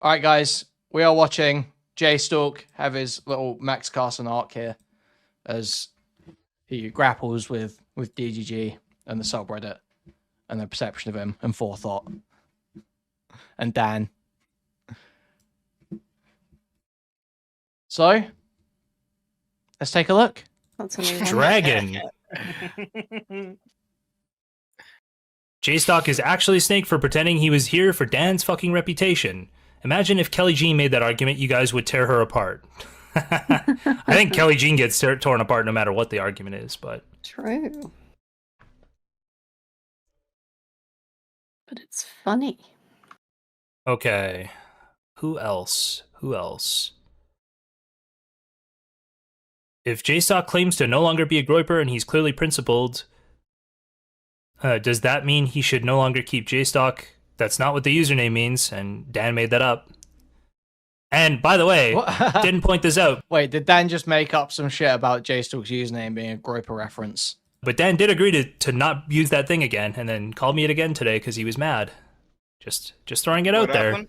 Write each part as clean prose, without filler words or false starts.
All right, guys, we are watching Jstlk have his little Max Carson arc here as he grapples with DGG and the subreddit and the perception of him and forethought and Dan. So, let's take a look. That's amazing. Dragon. Jstlk is actually Snake for pretending he was here for Dan's fucking reputation. Imagine if Kelly Jean made that argument, you guys would tear her apart. I think Kelly Jean gets torn apart no matter what the argument is, but... True. But it's funny. Okay. Who else? Who else? If Jstlk claims to no longer be a groiper and he's clearly principled, does that mean he should no longer keep Jstlk? That's not what the username means, and Dan made that up. And by the way, didn't point this out. Wait, did Dan just make up some shit about Jstlk's username being a groiper reference? But Dan did agree to not use that thing again, and then called me it again today because he was mad. Just throwing it out there.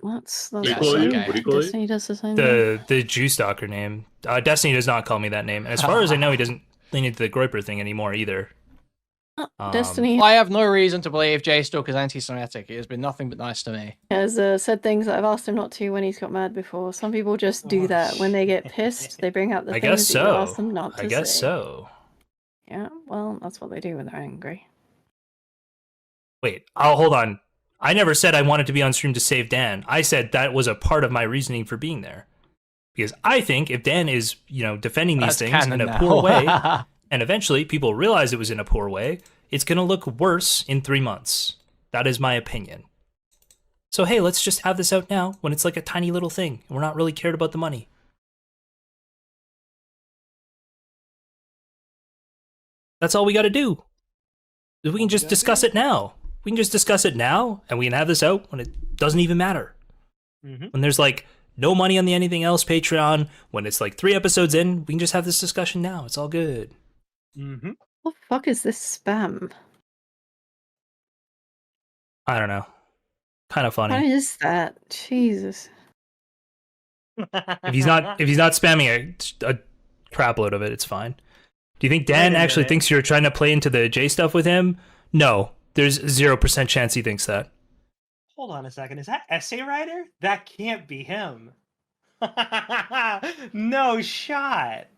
What's the Destiny does the same thing. The Jew stalker name. Destiny does not call me that name. And as far as I know, he doesn't lean into the groiper thing anymore either. Destiny I have no reason to believe Jstlk is anti-Semitic. He has been nothing but nice to me. has said things that I've asked him not to when he's got mad before. Some people just do that. When they get pissed, they bring out the things that you ask them not to say. I guess so. Yeah, well, that's what they do when they're angry. Wait, hold on. I never said I wanted to be on stream to save Dan. I said that was a part of my reasoning for being there. Because I think if Dan is, defending these things in a poor way, and eventually people realize it was in a poor way, it's going to look worse in 3 months. That is my opinion. So hey, let's just have this out now when it's like a tiny little thing. And we're not really cared about the money. That's all we got to do. We can just discuss it now. We can just discuss it now, and we can have this out when it doesn't even matter. When there's like no money on the anything else Patreon, when it's like 3 episodes in, we can just have this discussion now. It's all good. What the fuck is this spam? I don't know. Kind of funny. What is that? Jesus. If he's not spamming a crap load of it, it's fine. Do you think Dan actually thinks you're trying to play into the J stuff with him? No. There's 0% chance he thinks that. Hold on a second. Is that essay writer? That can't be him. No shot.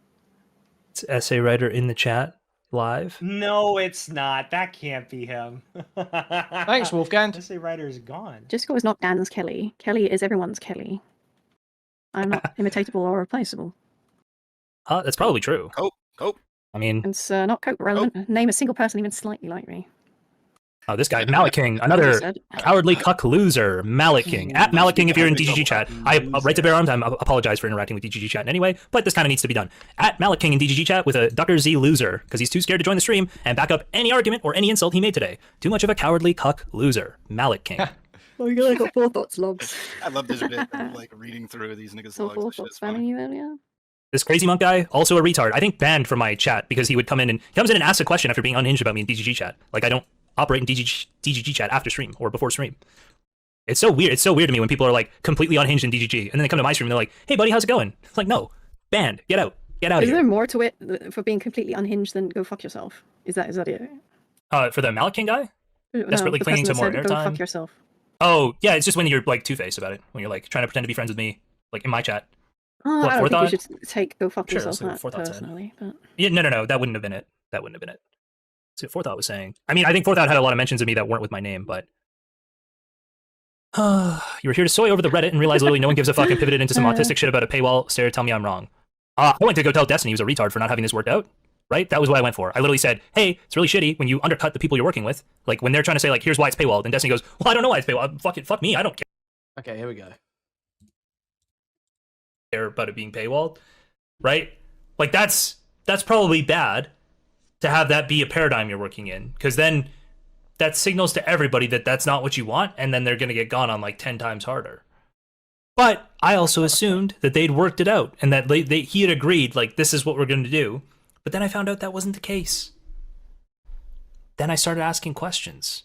It's essay writer in the chat live. No, it's not. That can't be him. Thanks, Wolfgang. Essay writer is gone. Jessica is not Dan's Kelly. Kelly is everyone's Kelly. I'm not imitatable or replaceable. That's probably true. Cope. I mean, It's not cope relevant. Name a single person even slightly like me. oh, this guy, Mallet King, another cowardly cuck loser, Mallet King. At Mallet King, if you're in DGG chat, I right to bear arms, I apologize for interacting with DGG chat in any way, but this kind of needs to be done. At Mallet King in DGG chat with a Dr. Z loser, because he's too scared to join the stream and back up any argument or any insult he made today. Too much of a cowardly cuck loser, Mallet King. Oh, I got forethoughts logs. I love this bit of like reading through these niggas' So logs. This shit forethoughts is funny. spamming you earlier? This crazy monk guy, also a retard. I think banned from my chat because he would come in and asks a question after being unhinged about me in DGG chat. Like I don't operate in DGG chat after stream or before stream. It's so weird. It's so weird to me when people are like completely unhinged in DGG and then they come to my stream and they're like, "Hey buddy, how's it going?" It's like, no, banned. Get out. Get out. Is of there here. more to it for being completely unhinged than go fuck yourself? Is that it? For the Mallet King guy? No, Desperately the clinging person to more that said, Go airtime? fuck yourself. Oh yeah, it's just when you're like two-faced about it. When you're like trying to pretend to be friends with me, like in my chat. Oh, What, I don't think forethought? you should take go fuck Sure, yourself let's see what that forethought said. personally. But Yeah, no, that wouldn't have been it. That wouldn't have been it. That's what Forethought was saying. I mean, I think Forethought had a lot of mentions of me that weren't with my name, but you were here to soy over the Reddit and realize literally no one gives a fuck and pivoted into some autistic shit about a paywall. Sarah, tell me I'm wrong. I went to go tell Destiny he was a retard for not having this worked out. Right? That was what I went for. I literally said, hey, it's really shitty when you undercut the people you're working with. Like when they're trying to say like, here's why it's paywalled, and Destiny goes, well, I don't know why it's paywalled. Fuck me, I don't Okay, here we go. care about it being paywalled. Right? Like that's probably bad to have that be a paradigm you're working in, because then that signals to everybody that that's not what you want, and then they're going to get gone on like 10 times harder. But I also assumed that they'd worked it out and that he had agreed, like, this is what we're going to do. But then I found out that wasn't the case. Then I started asking questions.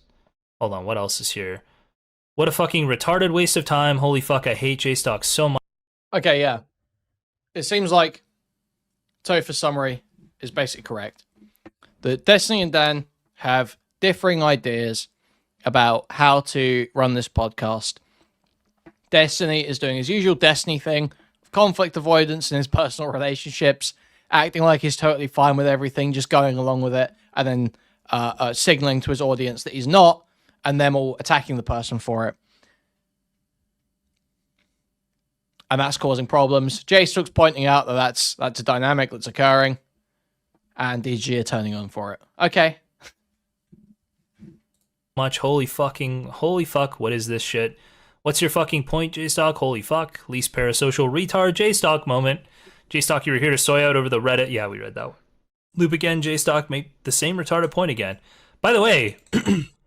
Hold on, what else is here? What a fucking retarded waste of time. Holy fuck, I hate Jstlk so much. Okay, yeah. It seems like Topher's summary is basically correct. That Destiny and Dan have differing ideas about how to run this podcast. Destiny is doing his usual Destiny thing, conflict avoidance in his personal relationships, acting like he's totally fine with everything, just going along with it, and then signaling to his audience that he's not, and them all attacking the person for it. And that's causing problems. Jstlk's pointing out that that's a dynamic that's occurring, and DG are turning on for it. Okay. Holy fuck, what is this shit? What's your fucking point, Jstlk? Holy fuck. Least parasocial retard Jstlk moment. Jstlk, you were here to soy out over the Reddit. Yeah, we read that one. Loop again, Jstlk, make the same retarded point again. By the way,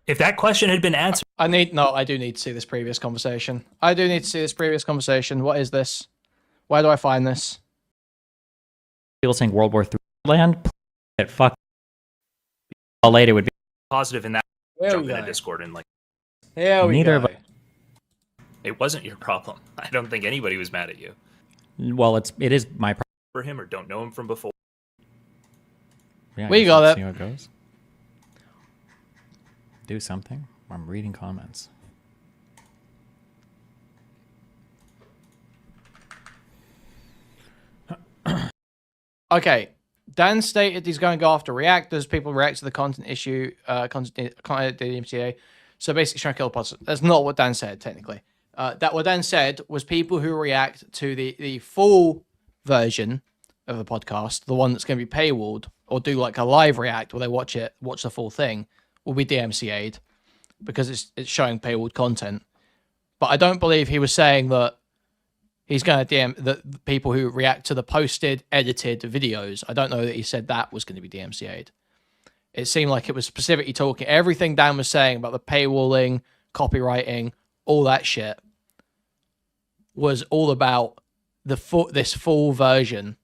if that question had been answered... I do need to see this previous conversation. What is this? Where do I find this? People saying World War III land. Fuck. All later would be positive in that. Jump in a Discord and like... Here we Neither go. of us. It wasn't your problem. I don't think anybody was mad at you. Well, it is my problem. For him or don't know him from before. Yeah, We got it. See how it goes. Do something. I'm reading comments. Okay. Dan stated he's going to go after reactors. People react to the content issue, content DMCA. So basically trying to kill the podcast. That's not what Dan said, technically. What Dan said was people who react to the full version of the podcast, the one that's going to be paywalled, or do like a live react where they watch the full thing, will be DMCA'd because it's showing paywalled content. But I don't believe he was saying that he's going to DM the people who react to the posted, edited videos. I don't know that he said that was going to be DMCA'd. It seemed like it was specifically talking everything Dan was saying about the paywalling, copywriting, all that shit was all about this full version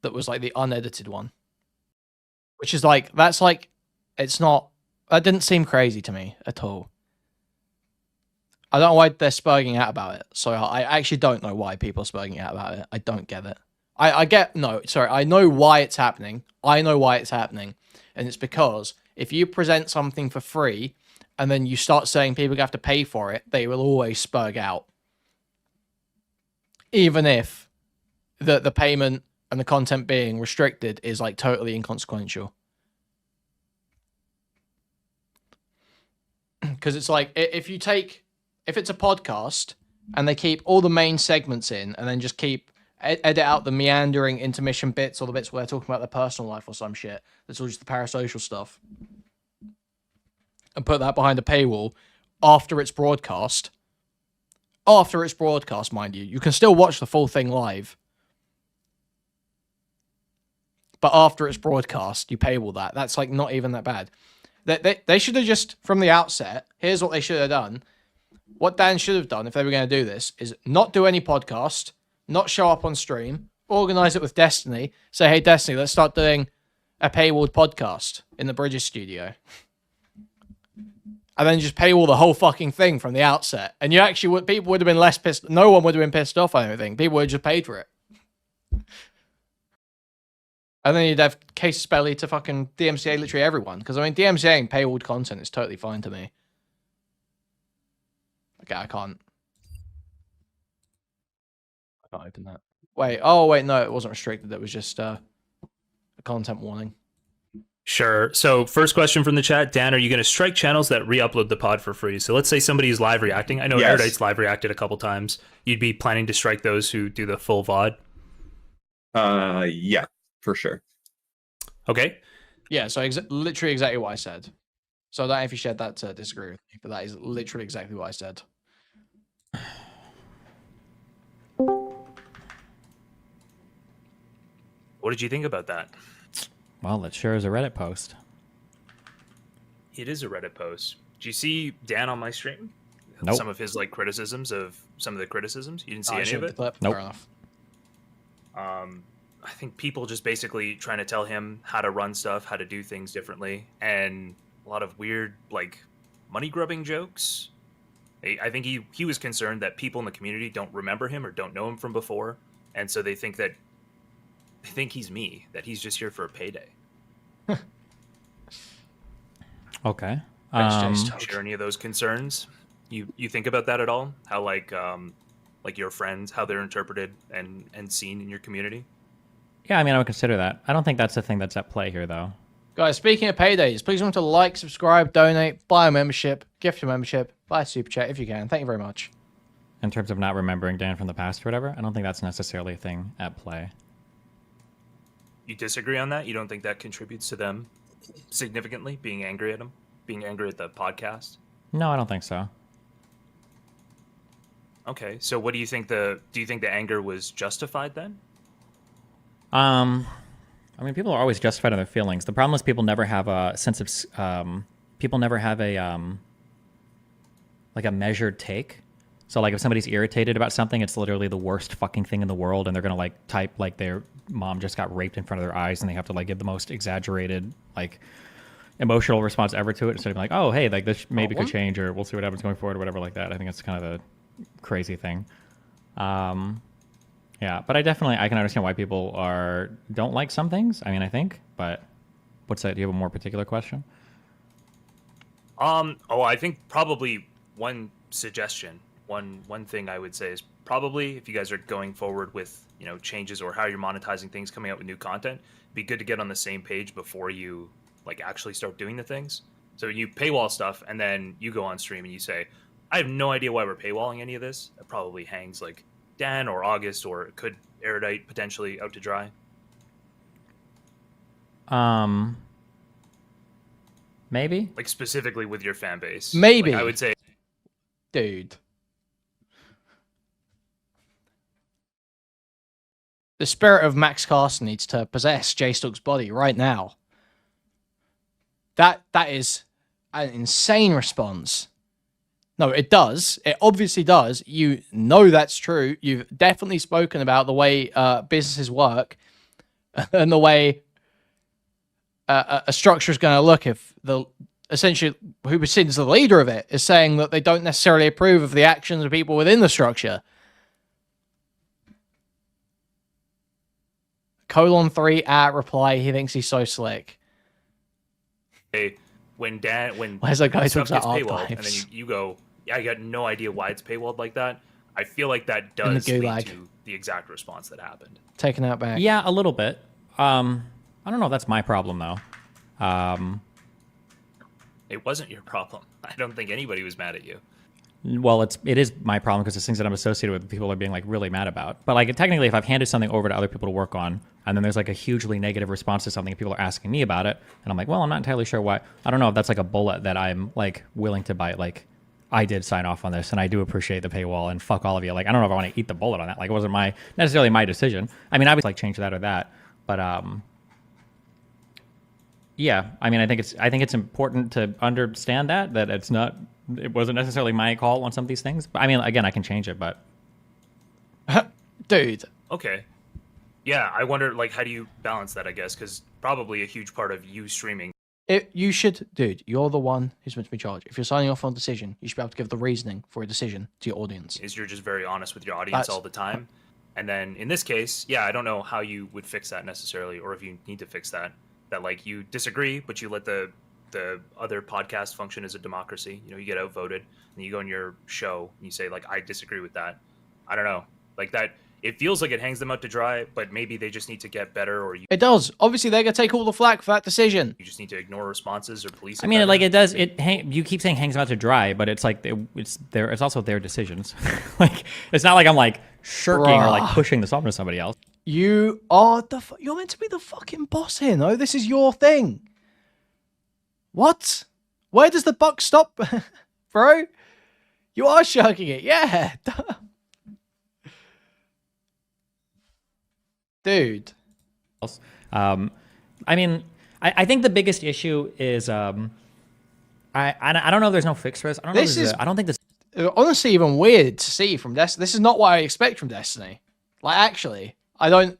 that was like the unedited one. Which is like, that's like, it's not, that didn't seem crazy to me at all. I don't know why they're spurging out about it. So I actually don't know why people are spurging out about it. I don't get it. I know why it's happening. And it's because if you present something for free and then you start saying people have to pay for it, they will always spurg out. Even if the payment and the content being restricted is like totally inconsequential. Because it's like, if it's a podcast and they keep all the main segments in and then just edit out the meandering intermission bits or the bits where they're talking about their personal life or some shit, that's all just the parasocial stuff, and put that behind a paywall after it's broadcast, mind you can still watch the full thing live, but after it's broadcast you paywall that. That's like not even that bad. They should have just from the outset, here's what they should have done. What Dan should have done if they were going to do this is not do any podcast, not show up on stream, organize it with Destiny, say, hey, Destiny, let's start doing a paywalled podcast in the Bridges studio. And then just paywall the whole fucking thing from the outset. And people would have been less pissed. No one would have been pissed off, I don't think. People would have just paid for it. And then you'd have casus belli to fucking DMCA literally everyone. Because, I mean, DMCAing paywalled content is totally fine to me. Okay, I can't open that. Wait, no, it wasn't restricted. It was just a content warning. Sure. So first question from the chat, Dan, are you going to strike channels that re-upload the pod for free? So let's say somebody is live reacting. I know Yes. Erudite's live reacted a couple times. You'd be planning to strike those who do the full VOD? Yeah, for sure. Okay. Yeah, so literally exactly what I said. So I don't know if you shared that to disagree with me, but that is literally exactly what I said. What did you think about that? Well, it sure is a Reddit post. It is a Reddit post. Do you see Dan on my stream? Nope. Some of his criticisms of some of the criticisms? You didn't see I any of showed the it? clip. Nope. Fair enough. I think people just basically trying to tell him how to run stuff, how to do things differently, and a lot of weird, money grubbing jokes. I think he was concerned that people in the community don't remember him or don't know him from before, and so they think he's me, that he's just here for a payday. Okay. Share any of those concerns? You think about that at all? How like your friends, how they're interpreted and seen in your community? Yeah, I mean, I would consider that. I don't think that's the thing that's at play here, though. Guys, speaking of paydays, please remember to like, subscribe, donate, buy a membership, gift a membership, buy a super chat if you can. Thank you very much. In terms of not remembering Dan from the past or whatever, I don't think that's necessarily a thing at play. You disagree on that? You don't think that contributes to them significantly, being angry at him? Being angry at the podcast? No, I don't think so. Okay, so what do you think do you think the anger was justified then? I mean, people are always justified in their feelings. The problem is people never have a sense of, people never have a, like a measured take. So like if somebody's irritated about something, it's literally the worst fucking thing in the world. And they're going to like type like their mom just got raped in front of their eyes and they have to like give the most exaggerated, like emotional response ever to it. Instead of like, oh, hey, like this maybe could change or we'll see what happens going forward or whatever like that. I think it's kind of a crazy thing. Yeah, but I can understand why people don't like some things. I mean, I think, but what's that? Do you have a more particular question? I think probably one suggestion, one thing I would say is probably if you guys are going forward with, changes or how you're monetizing things, coming out with new content, it'd be good to get on the same page before you like actually start doing the things. So you paywall stuff and then you go on stream and you say, I have no idea why we're paywalling any of this. It probably hangs like Dan or August, or it could Erudite potentially out to dry. Maybe. Like specifically with your fan base. Maybe. Like, I would say, dude. The spirit of Max Carson needs to possess Jstlk's body right now. That is an insane response. No, it does. It obviously does. You know that's true. You've definitely spoken about the way businesses work and the way a structure is going to look if essentially who was seen as the leader of it is saying that they don't necessarily approve of the actions of people within the structure. :3 reply. He thinks he's so slick. Hey, when where's that guy stuff talks gets about paywalled, and then you go, yeah, I got no idea why it's paywalled like that. I feel like that does lead to the exact response that happened. Taking that back. Yeah, a little bit. I don't know if that's my problem though. It wasn't your problem. I don't think anybody was mad at you. Well, it is my problem because it's things that I'm associated with people are being like really mad about. But like technically, if I've handed something over to other people to work on, and then there's like a hugely negative response to something, people are asking me about it, and I'm like, well, I'm not entirely sure why. I don't know if that's like a bullet that I'm like willing to bite. Like, I did sign off on this, and I do appreciate the paywall, and fuck all of you. Like, I don't know if I want to eat the bullet on that. Like, it wasn't necessarily my decision. I mean, I would like change that or that, but yeah. I mean, I think it's important to understand that it wasn't necessarily my call on some of these things. But I mean, again, I can change it, but dude. Okay. Yeah, I wonder, like, how do you balance that, I guess? Because probably a huge part of you streaming. You should, dude, you're the one who's meant to be charged. If you're signing off on a decision, you should be able to give the reasoning for a decision to your audience. Is you're just very honest with your audience all the time. And then in this case, yeah, I don't know how you would fix that necessarily, or if you need to fix that. That, like, you disagree, but you let the other podcast function as a democracy. You get outvoted, and you go on your show, and you say, like, I disagree with that. I don't know. Like, that... It feels like it hangs them out to dry, but maybe they just need to get better, or it does. Obviously, they're gonna take all the flack for that decision. You just need to ignore responses or police. I mean, better. Like it does. You keep saying hangs them out to dry, but it's like it's also their decisions. Like it's not like I'm like shirking or like pushing this on to somebody else. You are you're meant to be the fucking boss here. No, this is your thing. What? Where does the buck stop, bro? You are shirking it, yeah. Dude. I mean, I think the biggest issue is I don't know if there's no fix for this. I don't know. I don't think this. Honestly, even weird to see from Destiny. This is not what I expect from Destiny. Like, actually, I don't.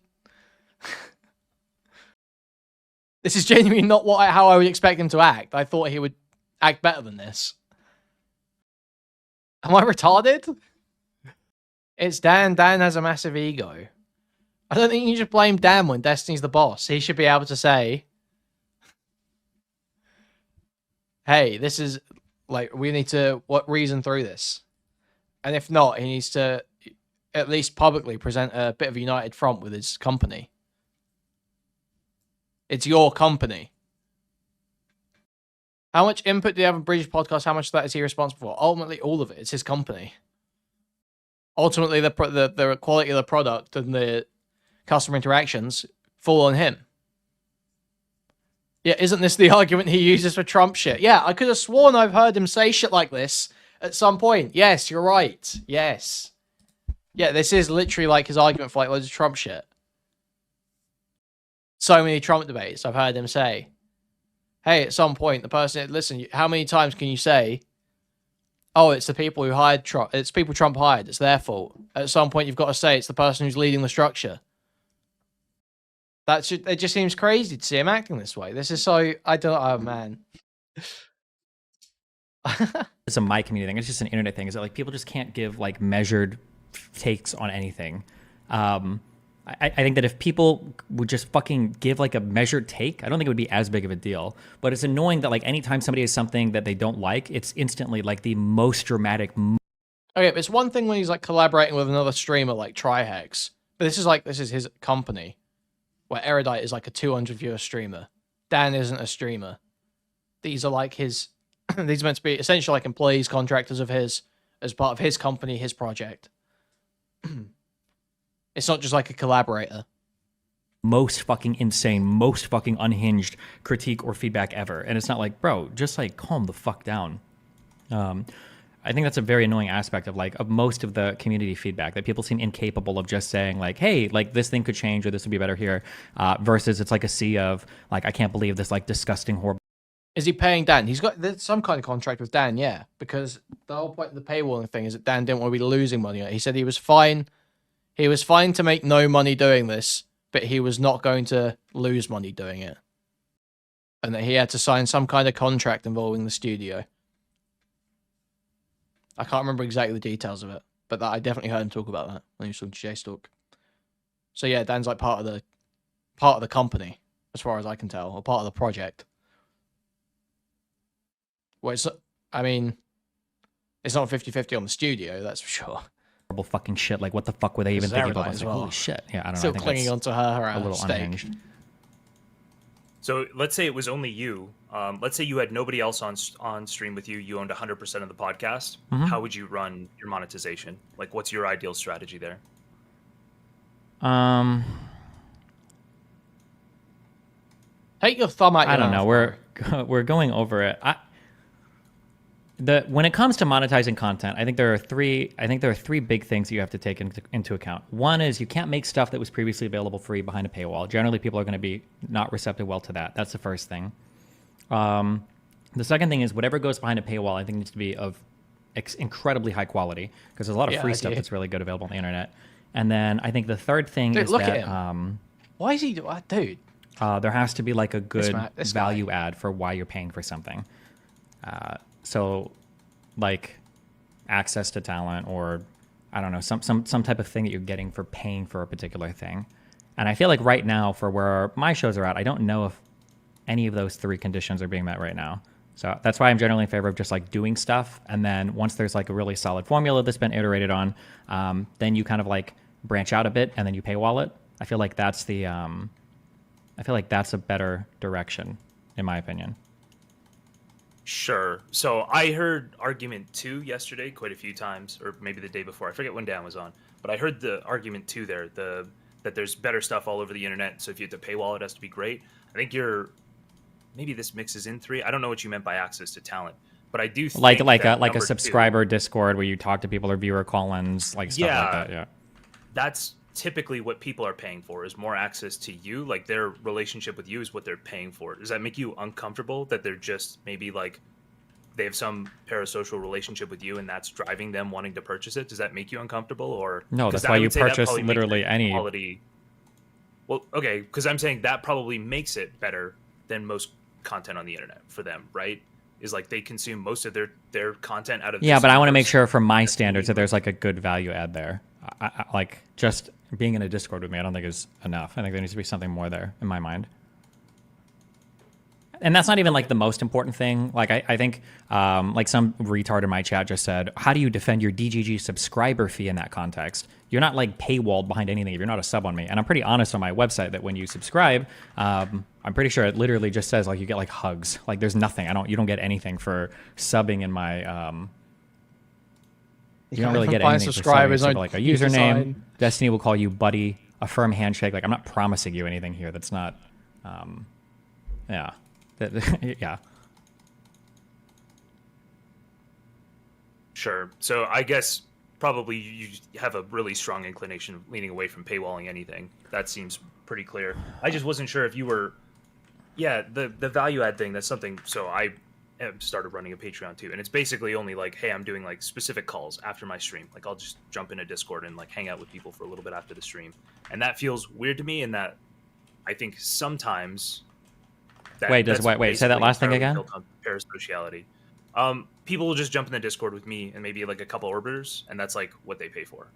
This is genuinely not how I would expect him to act. I thought he would act better than this. Am I retarded? It's Dan. Dan has a massive ego. I don't think you should blame Dan when Destiny's the boss. He should be able to say, hey, this is like, we need to reason through this. And if not, he needs to at least publicly present a bit of a united front with his company. It's your company. How much input do you have in British podcast? How much of that is he responsible for? Ultimately, all of it. It's his company. Ultimately, the quality of the product and the customer interactions fall on him. Yeah, isn't this the argument he uses for Trump shit? Yeah, I could have sworn I've heard him say shit like this at some point. Yes, you're right. Yes. Yeah, this is literally like his argument for like loads of Trump shit. So many Trump debates I've heard him say, hey, at some point, the person, listen, how many times can you say, oh, it's the people who hired Trump, it's people Trump hired, it's their fault. At some point, you've got to say it's the person who's leading the structure. It just seems crazy to see him acting this way. This is so, I don't, oh man. It's a my community thing. It's just an internet thing. Is that like people just can't give like measured takes on anything. I think that if people would just fucking give like a measured take, I don't think it would be as big of a deal. But it's annoying that like anytime somebody has something that they don't like, it's instantly like the most dramatic. Okay, but it's one thing when he's like collaborating with another streamer like Trihex, but this is his company, where Erudite is like a 200 viewer streamer. Dan isn't a streamer. These are like his. These are meant to be essentially like employees, contractors of his, as part of his company, his project. It's not just like a collaborator. Most fucking insane, most fucking unhinged critique or feedback ever. And it's not like, bro, just like calm the fuck down. I think that's a very annoying aspect of like of most of the community feedback, that people seem incapable of just saying like, hey, like this thing could change or this would be better here, versus it's like a sea of like, I can't believe this like disgusting, horrible. Is he paying Dan? There's some kind of contract with Dan, yeah. Because the whole point of the paywalling thing is that Dan didn't want to be losing money on it. He said he was fine. He was fine to make no money doing this, but he was not going to lose money doing it. And that he had to sign some kind of contract involving the studio. I can't remember exactly the details of it, but I definitely heard him talk about that when he was talking to Jstlk. So yeah, Dan's like part of the company, as far as I can tell, or part of the project. Well, I mean, it's not 50-50 on the studio, that's for sure. Fucking shit. Like, what the fuck were they even thinking about? Like, holy shit. Yeah, I don't know. Still clinging onto her a little stake. Unhinged. So let's say it was only you. Let's say you had nobody else on stream with you. You owned 100% of the podcast. Mm-hmm. How would you run your monetization? Like, what's your ideal strategy there? Take your thumb out your I don't know. mouth, We're going over it. When it comes to monetizing content, I think there are three big things that you have to take into account. One is you can't make stuff that was previously available free behind a paywall. Generally, people are going to be not receptive well to that. That's the first thing. The second thing is whatever goes behind a paywall, I think needs to be of incredibly high quality, because there's a lot of free stuff that's really good available on the internet. And then I think the third thing is look that at him. Why is he doing that, dude? There has to be like a good this value guy. add for why you're paying for something. So like access to talent, or I don't know, some type of thing that you're getting for paying for a particular thing. And I feel like right now, for where my shows are at, I don't know if any of those three conditions are being met right now. So that's why I'm generally in favor of just like doing stuff. And then once there's like a really solid formula that's been iterated on, then you kind of like branch out a bit and then you paywall it. I feel like that's a better direction, in my opinion. Sure. So I heard argument 2 yesterday quite a few times, or maybe the day before. I forget when Dan was on, but I heard the argument 2 there, that there's better stuff all over the internet. So if you have to paywall, it has to be great. I think maybe this mixes in 3. I don't know what you meant by access to talent, but I do think like a subscriber Discord where you talk to people, or viewer call-ins, like stuff like that. Yeah. That's typically what people are paying for, is more access to you. Like, their relationship with you is what they're paying for. Does that make you uncomfortable that they're just maybe like they have some parasocial relationship with you and that's driving them wanting to purchase it? Does that make you uncomfortable? Or no, that's why you purchase literally any quality. Well, okay, because I'm saying that probably makes it better than most content on the internet for them, right? is like they consume most of their content out of yeah, this but I want to universe. make sure from my standards that there's like a good value add there. Like just being in a Discord with me, I don't think is enough. I think there needs to be something more there in my mind. And that's not even like the most important thing. Like I think like some retard in my chat just said, how do you defend your DGG subscriber fee in that context? You're not like paywalled behind anything if you're not a sub on me. And I'm pretty honest on my website that when you subscribe, I'm pretty sure it literally just says like you get like hugs. Like there's nothing. You don't get anything for subbing in my you don't really get anything for subbing except like a username. Destiny will call you buddy, a firm handshake. Like I'm not promising you anything here that's not yeah. Yeah. Sure. So I guess probably you have a really strong inclination of leaning away from paywalling anything. That seems pretty clear. I just wasn't sure if you were, yeah, the value add thing. That's something. So I started running a Patreon too, and it's basically only like, hey, I'm doing like specific calls after my stream. Like I'll just jump into Discord and like hang out with people for a little bit after the stream, and that feels weird to me. In that I think sometimes. Wait, say that last thing again? Parasociality. People will just jump in the Discord with me and maybe like a couple orbiters, and that's like what they pay for.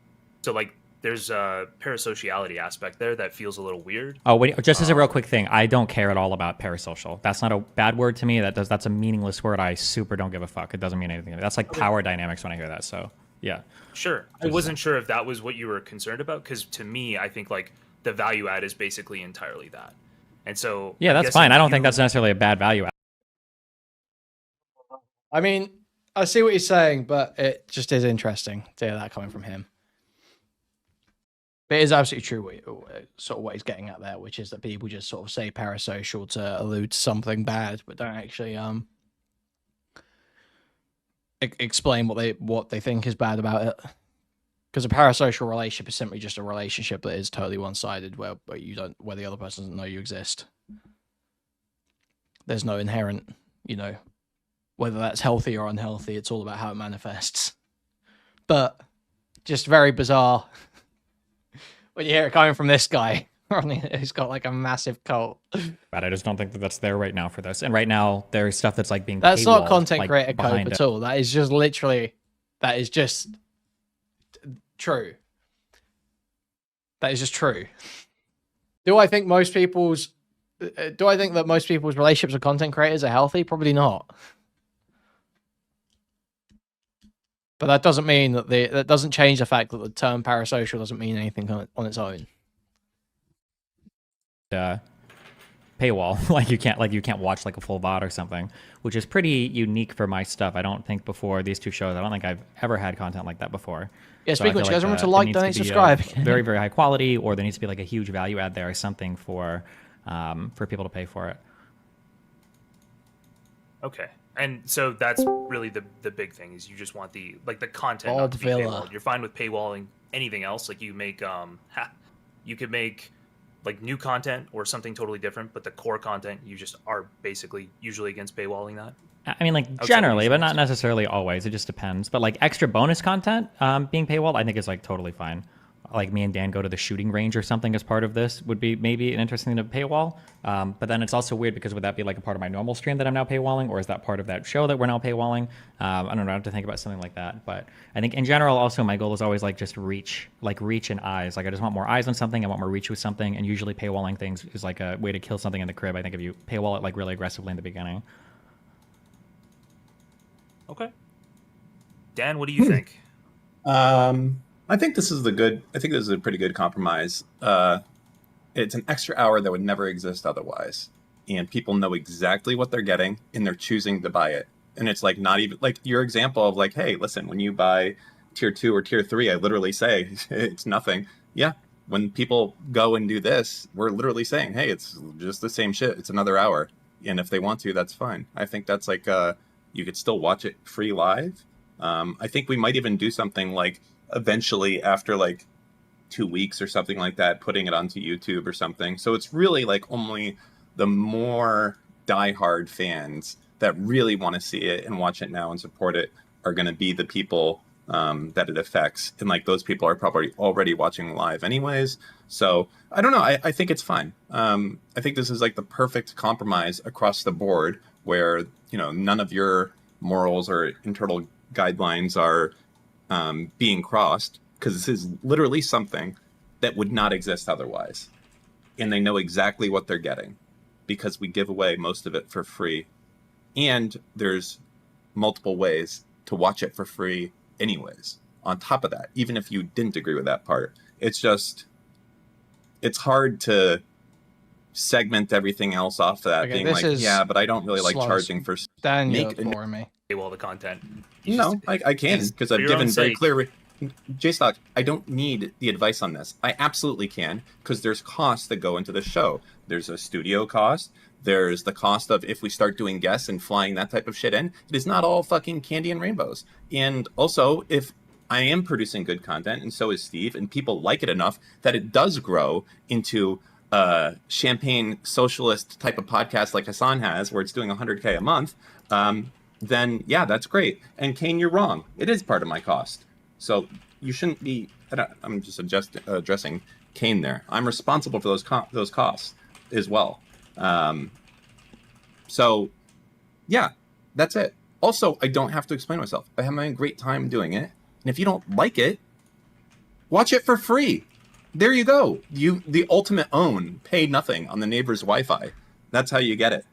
So like there's a parasociality aspect there that feels a little weird. Oh, wait, just as a real quick thing, I don't care at all about parasocial. That's not a bad word to me. That's a meaningless word. I super don't give a fuck. It doesn't mean anything. That's like power dynamics when I hear that. So yeah. Sure. I wasn't sure if that was what you were concerned about, because to me, I think like the value add is basically entirely that. And so yeah, that's fine. I don't think that's necessarily a bad value add. I mean, I see what he's saying, but it just is interesting to hear that coming from him. But it is absolutely true, sort of what he's getting at there, which is that people just sort of say parasocial to allude to something bad, but don't actually explain what they think is bad about it. Because a parasocial relationship is simply just a relationship that is totally one-sided, where the other person doesn't know you exist. There's no inherent, whether that's healthy or unhealthy. It's all about how it manifests. But just very bizarre when you hear it coming from this guy, who's got like a massive cult. But I just don't think that's there right now for this. And right now, there's stuff that's like being. That's not content like, creator code at all. That is just literally. That is just. True. That is just true. Do I think that most people's relationships with content creators are healthy? Probably not. But that doesn't mean that doesn't change the fact that the term parasocial doesn't mean anything on its own. Paywall, like you can't watch like a full VOD or something, which is pretty unique for my stuff. I don't think before these two shows, I don't think I've ever had content like that before. Yeah, speaking of which, guys, remember to like, donate, subscribe. Very, very high quality, or there needs to be like a huge value add there or something for people to pay for it. Okay. And so that's really the big thing is you just want the content not to be paywalled. You're fine with paywalling anything else. Like you make you could make like new content or something totally different, but the core content you just are basically usually against paywalling that. I mean, like generally, but not necessarily always. It just depends. But like extra bonus content being paywalled, I think is like totally fine. Like me and Dan go to the shooting range or something as part of this would be maybe an interesting thing to paywall. But then it's also weird because would that be like a part of my normal stream that I'm now paywalling, or is that part of that show that we're now paywalling? I don't know. I have to think about something like that. But I think in general, also my goal is always like just reach and eyes. Like I just want more eyes on something. I want more reach with something. And usually paywalling things is like a way to kill something in the crib. I think if you paywall it like really aggressively in the beginning. Okay. Dan, what do you think? I think this is a pretty good compromise. It's an extra hour that would never exist otherwise. And people know exactly what they're getting and they're choosing to buy it. And it's like not even like your example of like, hey, listen, when you buy tier 2 or tier 3, I literally say it's nothing. Yeah. When people go and do this, we're literally saying, hey, it's just the same shit. It's another hour. And if they want to, that's fine. I think that's like you could still watch it free live. I think we might even do something like eventually after like 2 weeks or something like that, putting it onto YouTube or something. So it's really like only the more diehard fans that really want to see it and watch it now and support it are going to be the people that it affects. And like those people are probably already watching live anyways. So I don't know. I think it's fine. I think this is like the perfect compromise across the board where, you know, none of your morals or internal guidelines are being crossed, because this is literally something that would not exist otherwise. And they know exactly what they're getting because we give away most of it for free. And there's multiple ways to watch it for free anyways. On top of that, even if you didn't agree with that part, it's hard to segment everything else off of that, Okay, being like, yeah, but I don't really like charging for Dan, you're boring me. Paywall the content. I can, because I've given very clear. Jstlk, I don't need the advice on this. I absolutely can, because there's costs that go into the show. There's a studio cost. There's the cost of if we start doing guests and flying that type of shit in. It is not all fucking candy and rainbows. And also, if I am producing good content, and so is Steve, and people like it enough that it does grow into a champagne socialist type of podcast like Hassan has, where it's doing 100K a month, then yeah, that's great. And Kane, you're wrong. It is part of my cost. So you shouldn't be. I'm just addressing Kane there. I'm responsible for those costs as well. So yeah, that's it. Also, I don't have to explain myself. I'm having a great time doing it. And if you don't like it, watch it for free. There you go. The ultimate own. Pay nothing on the neighbor's Wi-Fi. That's how you get it.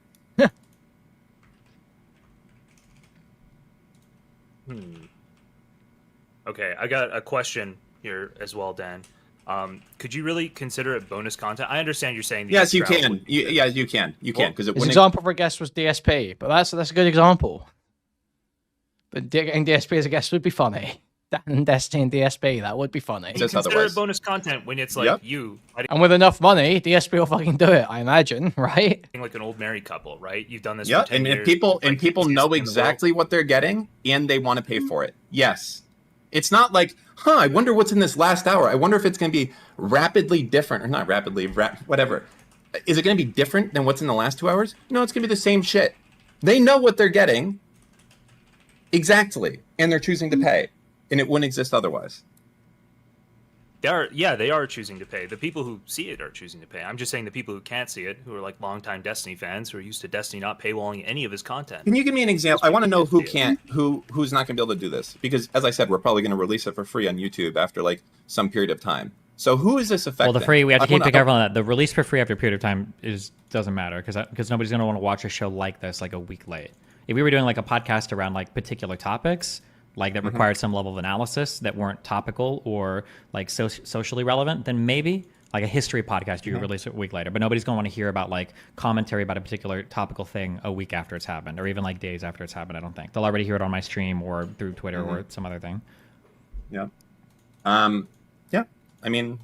Okay, I got a question here as well, Dan. Could you really consider it bonus content? I understand you're saying yes, you can. Yeah, you can. You can, because his example for a guest was DSP, but that's a good example. But getting DSP as a guest would be funny. Dan, Destiny, and DSP, that would be funny. You consider it bonus content when it's like you. And with enough money, DSP will fucking do it, I imagine, right? Like an old married couple, right? You've done this. Yeah, for 10 and years. people know exactly what they're getting, and they want to pay for it. Yes. It's not like, I wonder what's in this last hour. I wonder if it's going to be rapidly different, or not rapidly, whatever. Is it going to be different than what's in the last 2 hours? No, it's going to be the same shit. They know what they're getting exactly, and they're choosing to pay, and it wouldn't exist otherwise. They are choosing to pay. The people who see it are choosing to pay. I'm just saying the people who can't see it, who are like longtime Destiny fans, who are used to Destiny not paywalling any of his content. Can you give me an example? I want to know who's not going to be able to do this, because as I said, we're probably going to release it for free on YouTube after like some period of time. So who is this affecting? Well, the free, we have to be careful on that. The release for free after a period of time doesn't matter, because nobody's going to want to watch a show like this like a week late. If we were doing like a podcast around like particular topics, like that required some level of analysis that weren't topical or like socially relevant, then maybe like a history podcast you could release it a week later. But nobody's going to want to hear about like commentary about a particular topical thing a week after it's happened, or even like days after it's happened. I don't think they'll already hear it on my stream or through Twitter or some other thing. Yeah. Yeah. I mean,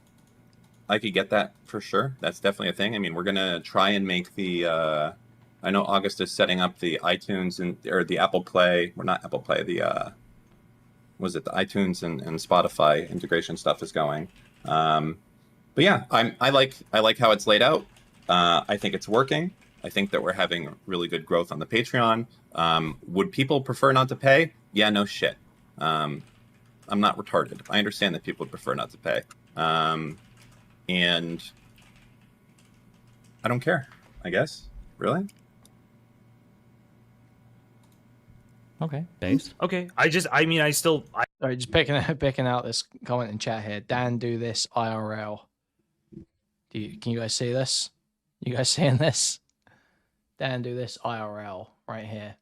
I could get that for sure. That's definitely a thing. I mean, we're gonna try and make the. I know August is setting up the iTunes or the Apple Play. Or not Apple Play. The the iTunes and Spotify integration stuff is going. But yeah, I like how it's laid out. I think it's working. I think that we're having really good growth on the Patreon. Would people prefer not to pay? Yeah, no shit. I'm not retarded. I understand that people would prefer not to pay. And I don't care, I guess. Really? Okay, Daves. Okay, Sorry, just picking out this comment in chat here. Dan, do this IRL. Can you guys see this? You guys seeing this? Dan, do this IRL right here.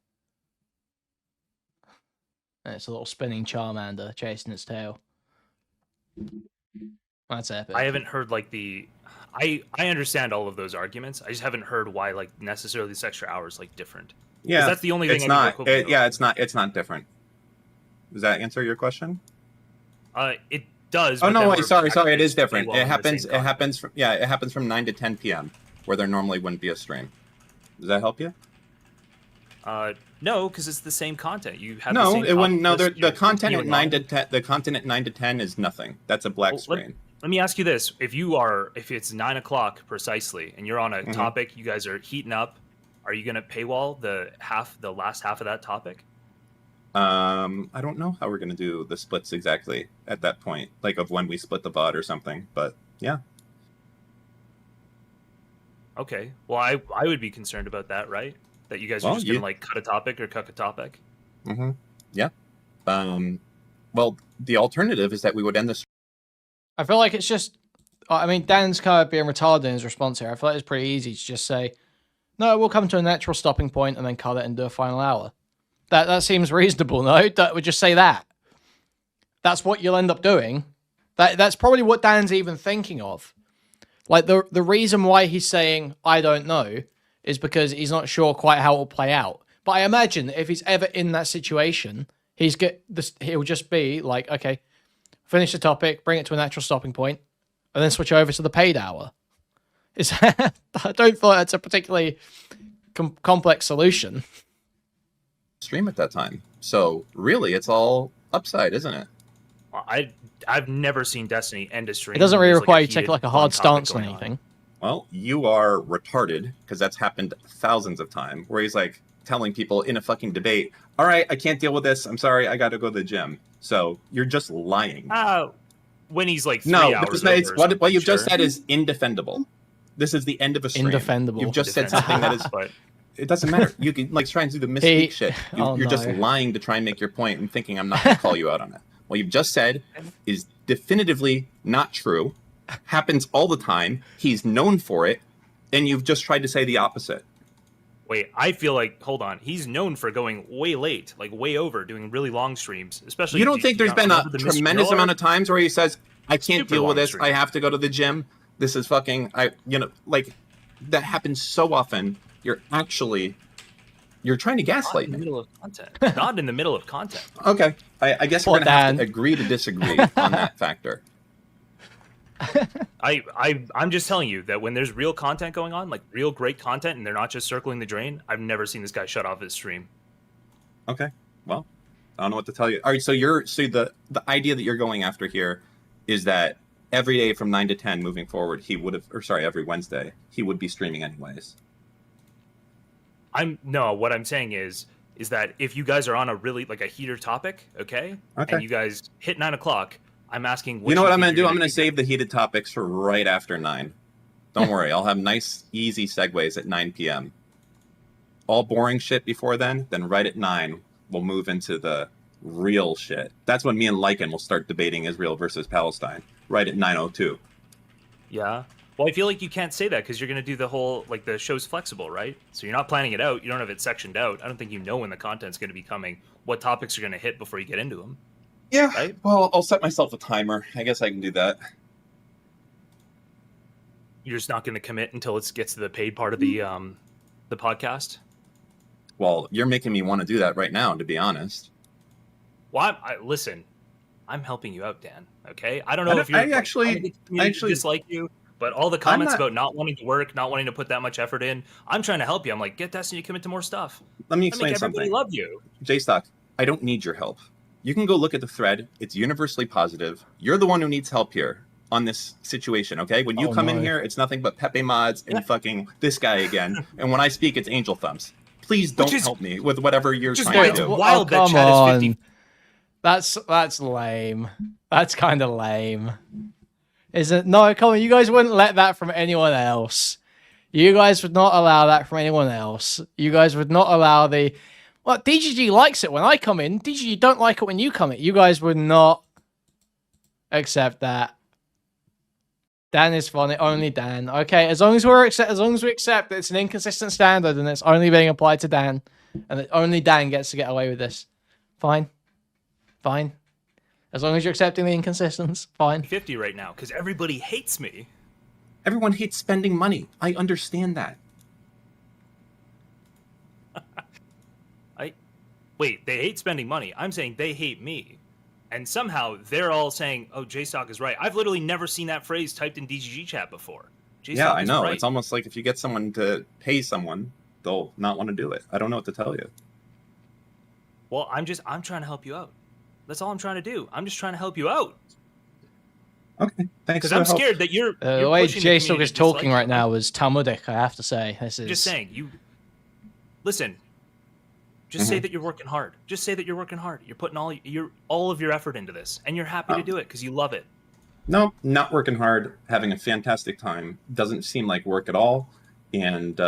And it's a little spinning Charmander chasing its tail. That's epic. I haven't heard like I understand all of those arguments. I just haven't heard why like necessarily this extra hour is like different. Yeah, that's the only thing. It's not different. Does that answer your question? It does. Oh no, wait, sorry. It is different. It happens from 9 to 10 p.m. where there normally wouldn't be a stream. Does that help you? No, because it's the same content. You have the content at 9 to 10. The content at 9 to 10 is nothing. That's a black screen. Let me ask you this: if it's 9 o'clock precisely, and you're on a topic, you guys are heating up. Are you going to paywall the last half of that topic? I don't know how we're going to do the splits exactly at that point, like of when we split the VOD or something. But yeah. Okay. Well, I would be concerned about that, right? That you guys are just gonna like cut a topic or cuck a topic? Mm-hmm. Yeah. Well, the alternative is that we would end this. I feel like it's just. I mean, Dan's kind of being retarded in his response here. I feel like it's pretty easy to just say, "No, we'll come to a natural stopping point and then cut it and do a final hour." That seems reasonable, no? That would just say that. That's what you'll end up doing. That's probably what Dan's even thinking of. Like, the reason why he's saying, I don't know, is because he's not sure quite how it will play out. But I imagine that if he's ever in that situation, he'll just be like, okay, finish the topic, bring it to a natural stopping point, and then switch over to the paid hour. I don't feel that's a particularly complex solution. Stream at that time. So really, it's all upside, isn't it? I've never seen Destiny end a stream. It doesn't really require you to take like a hard stance on anything. Well, you are retarded, because that's happened thousands of times, where he's like telling people in a fucking debate, all right, I can't deal with this. I'm sorry, I got to go to the gym. So you're just lying. When he's like 3 hours over, what you've just said is indefendable. This is the end of a stream. Indefendable. You've just said something that is... But it doesn't matter. You can like try and do the mystique shit. You're just lying to try and make your point and thinking I'm not going to call you out on it. What you've just said is definitively not true, happens all the time, he's known for it, and you've just tried to say the opposite. Wait, I feel like, hold on, he's known for going way late, like way over, doing really long streams, especially... You don't think there's been a tremendous amount of times where he says, I can't deal with this, I have to go to the gym, this is fucking, like, that happens so often, you're trying to gaslight me. Not in the middle of content. Not in the middle of content. Okay. I guess we're going to have to agree to disagree on that factor. I'm just telling you that when there's real content going on, like real great content, and they're not just circling the drain, I've never seen this guy shut off his stream. Okay. Well, I don't know what to tell you. All right, so the idea that you're going after here is that every day from 9 to 10 moving forward, every Wednesday, he would be streaming anyways. What I'm saying is that if you guys are on a really like a heater topic, okay, and you guys hit 9 o'clock, I'm asking. You know what I'm going to do? I'm going to save the heated topics for right after 9. Don't worry, I'll have nice, easy segues at 9 p.m. All boring shit before then right at 9, we'll move into the real shit. That's when me and Lycan will start debating Israel versus Palestine, right at 9:02. Yeah. Well, I feel like you can't say that because you're going to do the whole, like, the show's flexible, right? So you're not planning it out. You don't have it sectioned out. I don't think you know when the content's going to be coming, what topics are going to hit before you get into them. Yeah, right? Well, I'll set myself a timer. I guess I can do that. You're just not going to commit until it gets to the paid part of the podcast? Well, you're making me want to do that right now, to be honest. Well, listen, I'm helping you out, Dan, okay? I don't know if you're... I actually dislike you. But all the comments about not wanting to work, not wanting to put that much effort in, I'm trying to help you. I'm like, get Destiny to commit to more stuff. Let me explain something. Everybody love you. Jstlk, I don't need your help. You can go look at the thread. It's universally positive. You're the one who needs help here on this situation, okay? When you come in here, it's nothing but Pepe mods and fucking this guy again. And when I speak, it's angel thumbs. Please don't help me with whatever you're trying to do. Wild that chat is 50. That's lame. That's kind of lame. Is it? No, come on. You guys wouldn't let that from anyone else. You guys would not allow that from anyone else. You guys would not allow the... Well, DGG likes it when I come in. DGG don't like it when you come in. You guys would not accept that. Dan is funny. Only Dan. Okay, as long as we accept that it's an inconsistent standard and it's only being applied to Dan, and that only Dan gets to get away with this. Fine. Fine. As long as you're accepting the inconsistencies, fine. 50 right now, because everybody hates me. Everyone hates spending money. I understand that. Wait, they hate spending money. I'm saying they hate me. And somehow they're all saying, oh, Jstlk is right. I've literally never seen that phrase typed in DGG chat before. Yeah, I know. Right. It's almost like if you get someone to pay someone, they'll not want to do it. I don't know what to tell you. Well, I'm trying to help you out. That's all I'm trying to do. I'm just trying to help you out. Okay, thanks. Because I'm scared that you're the way Jstlk is talking right now is Talmudic, I have to say. This is just saying, listen. Just say that you're working hard. Just say that you're working hard. You're putting all of your effort into this, and you're happy to do it because you love it. No, not working hard, having a fantastic time. Doesn't seem like work at all. And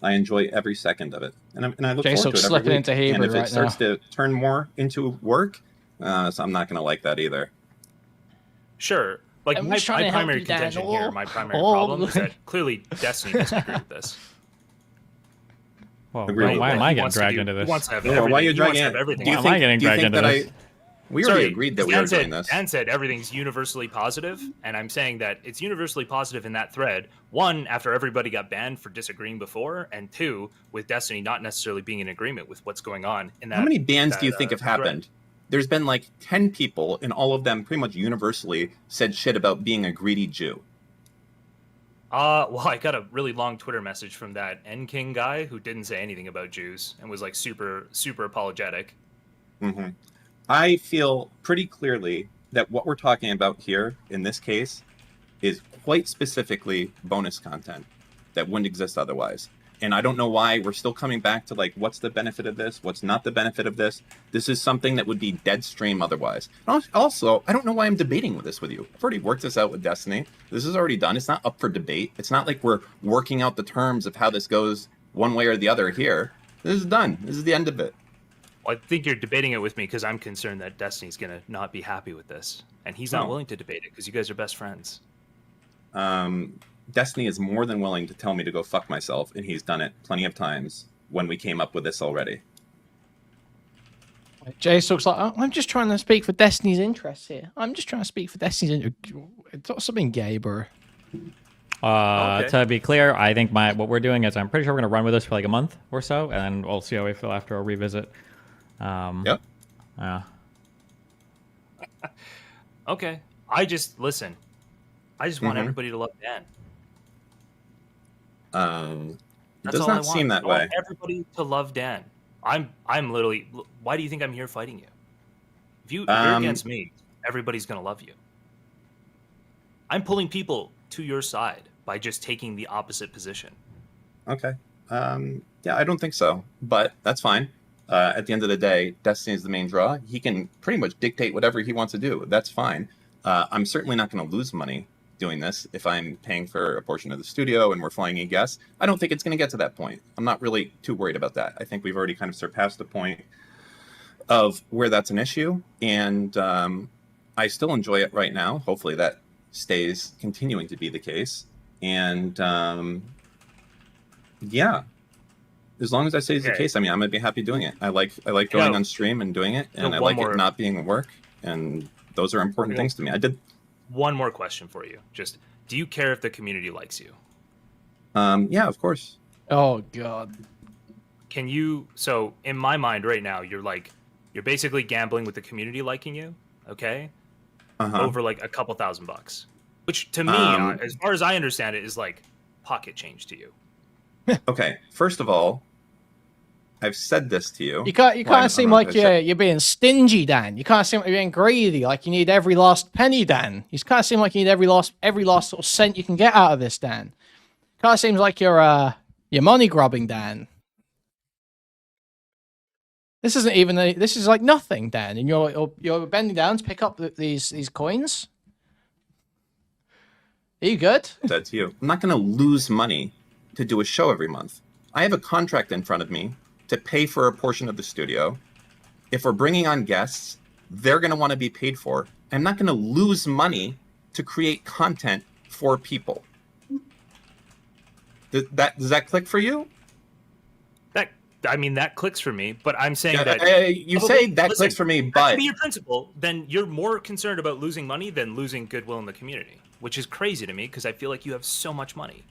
I enjoy every second of it, and I look Jstlk's forward to it. slipping Every into week. Hebrew And if right it starts now. to turn more into work, so I'm not going to like that either. Sure. Like I'm my just trying to help primary you, Dan. contention here, my primary Oh. problem is that clearly Destiny doesn't agree with this. Well, Agree. why am I He getting wants to dragged do- into He this? wants to have Yeah, everything. why are you He wants dragging to have it? everything. Why am I getting dragged into this? We Sorry, already agreed that we Dan were said, doing this. Dan said everything's universally positive, and I'm saying that it's universally positive in that thread. One, after everybody got banned for disagreeing before, and two, with Destiny not necessarily being in agreement with what's going on in that. How many bans do you that, think have thread. happened? There's been like 10 people, and all of them pretty much universally said shit about being a greedy Jew. Well, I got a really long Twitter message from that N-King guy who didn't say anything about Jews and was like super apologetic. Mm-hmm. I feel pretty clearly that what we're talking about here in this case is quite specifically bonus content that wouldn't exist otherwise. And I don't know why we're still coming back to like, what's the benefit of this? What's not the benefit of this? This is something that would be dead stream otherwise. Also, I don't know why I'm debating with this with you. I've already worked this out with Destiny. This is already done. It's not up for debate. It's not like we're working out the terms of how this goes one way or the other here. This is done. This is the end of it. Well, I think you're debating it with me because I'm concerned that Destiny's going to not be happy with this. And he's not No. willing to debate it because you guys are best friends. Destiny is more than willing to tell me to go fuck myself, and he's done it plenty of times when we came up with this already. Jstlk's like, "Oh, I'm just trying to speak for Destiny's interests here. I'm just trying to speak for Destiny's interests." It's not something gay, bro. Okay. To be clear, I think what we're doing is I'm pretty sure we're going to run with this for like a month or so, and we'll see how we feel after a revisit. Yep. Yeah. Okay. I just want Mhm. everybody to love Dan. It That's does all I not want. seem that I want way. everybody to love Dan. I'm literally. Why do you think I'm here fighting you? If you're against me, everybody's gonna love you. I'm pulling people to your side by just taking the opposite position. Okay. Yeah, I don't think so, but that's fine. At the end of the day, Destiny is the main draw. He can pretty much dictate whatever he wants to do. That's fine. I'm certainly not going to lose money doing this if I'm paying for a portion of the studio and we're flying in guests. I don't think it's going to get to that point. I'm not really too worried about that. I think we've already kind of surpassed the point of where that's an issue, and I still enjoy it right now. Hopefully that stays continuing to be the case. And yeah, as long as that stays the case, I mean, I'm gonna be happy doing it. I like going on stream and doing it, and I like it not being work, and those are important things to me. I did one more question for you. Just, do you care if the community likes you? Yeah, of course. Oh god. Can you? So in my mind right now, you're basically gambling with the community liking you, okay? Over like a couple $1,000, which to me, as far as I understand it, is like pocket change to you. Okay, first of all, I've said this to you. You can't seem like you're being stingy, Dan. You can't seem like you're being greedy, like you need every last penny, Dan. You can't seem like you need every last sort of cent you can get out of this, Dan. Kind of seems like you're money grubbing, Dan. This isn't even this is like nothing, Dan. And you're bending down to pick up these coins. Are you good? That's you. I'm not going to lose money to do a show every month. I have a contract in front of me to pay for a portion of the studio. If we're bringing on guests, they're going to want to be paid for. I'm not going to lose money to create content for people. Does that click for you? That clicks for me, but I'm saying you say that clicks for me, but to be your principle, then you're more concerned about losing money than losing goodwill in the community, which is crazy to me because I feel like you have so much money.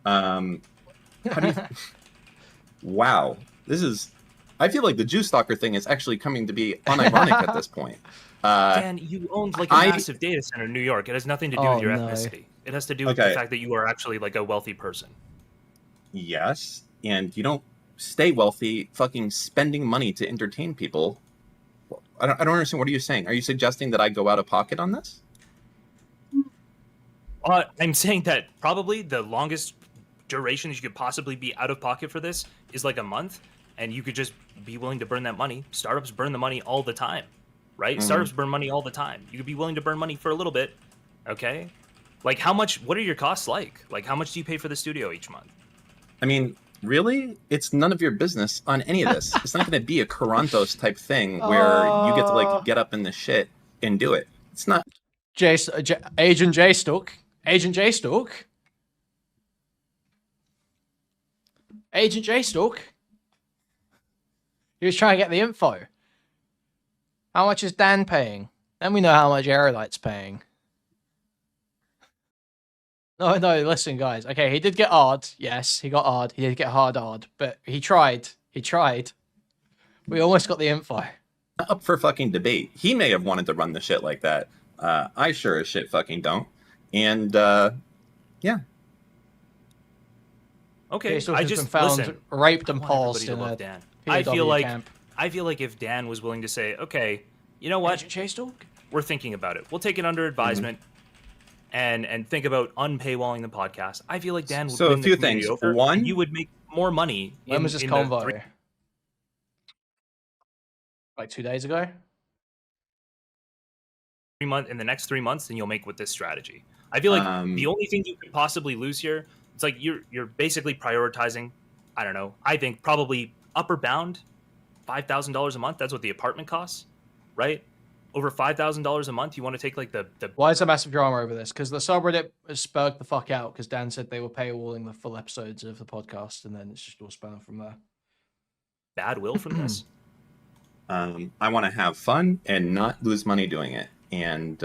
How do you? Wow, I feel like the Jstlk thing is actually coming to be unironic at this point. Dan, you owned like a massive data center in New York. It has nothing to do with your ethnicity. It has to do with the fact that you are actually like a wealthy person. Yes, and you don't stay wealthy fucking spending money to entertain people. I don't understand. What are you saying? Are you suggesting that I go out of pocket on this? I'm saying that probably the longest duration that you could possibly be out of pocket for this is like a month, and you could just be willing to burn that money. Startups burn the money all the time, right? Mm-hmm. Startups burn money all the time. You could be willing to burn money for a little bit, okay? Like how much, what are your costs like? Like how much do you pay for the studio each month? I mean, Really? It's none of your business on any of this. It's not going to be a Corantos type thing where you get to like get up in the shit and do it. It's not. Agent Jstlk. Agent Jstlk. Agent Jstlk. He was trying to get the info. How much is Dan paying? Then we know how much Aerolite's paying. No, listen, guys. Okay, he did get hard. Yes, he got hard. He did get hard. But he tried. He tried. We almost got the info. Up for fucking debate. He may have wanted to run the shit like that. I sure as shit fucking don't. And, yeah. Okay, I just been found listen, raped and paused in a Dan. POW I feel like camp. if Dan was willing to say, okay, you know what? Jstlk? We're thinking about it. We'll take it under advisement and think about unpaywalling the podcast. I feel like Dan would So win a few the community things. over, One, and you would make more money. When was this in convo? Like 2 days ago? in the next 3 months than you'll make with this strategy. I feel like the only thing you could possibly lose here, it's like you're basically prioritizing, I don't know, I think probably upper bound $5,000 a month. That's what the apartment costs, right? Over $5,000 a month. You want to take like the Why is there massive drama over this? Because the subreddit has spurred the fuck out because Dan said they were paywalling the full episodes of the podcast, and then it's just all spun from there. bad will from this. I want to have fun and not lose money doing it. And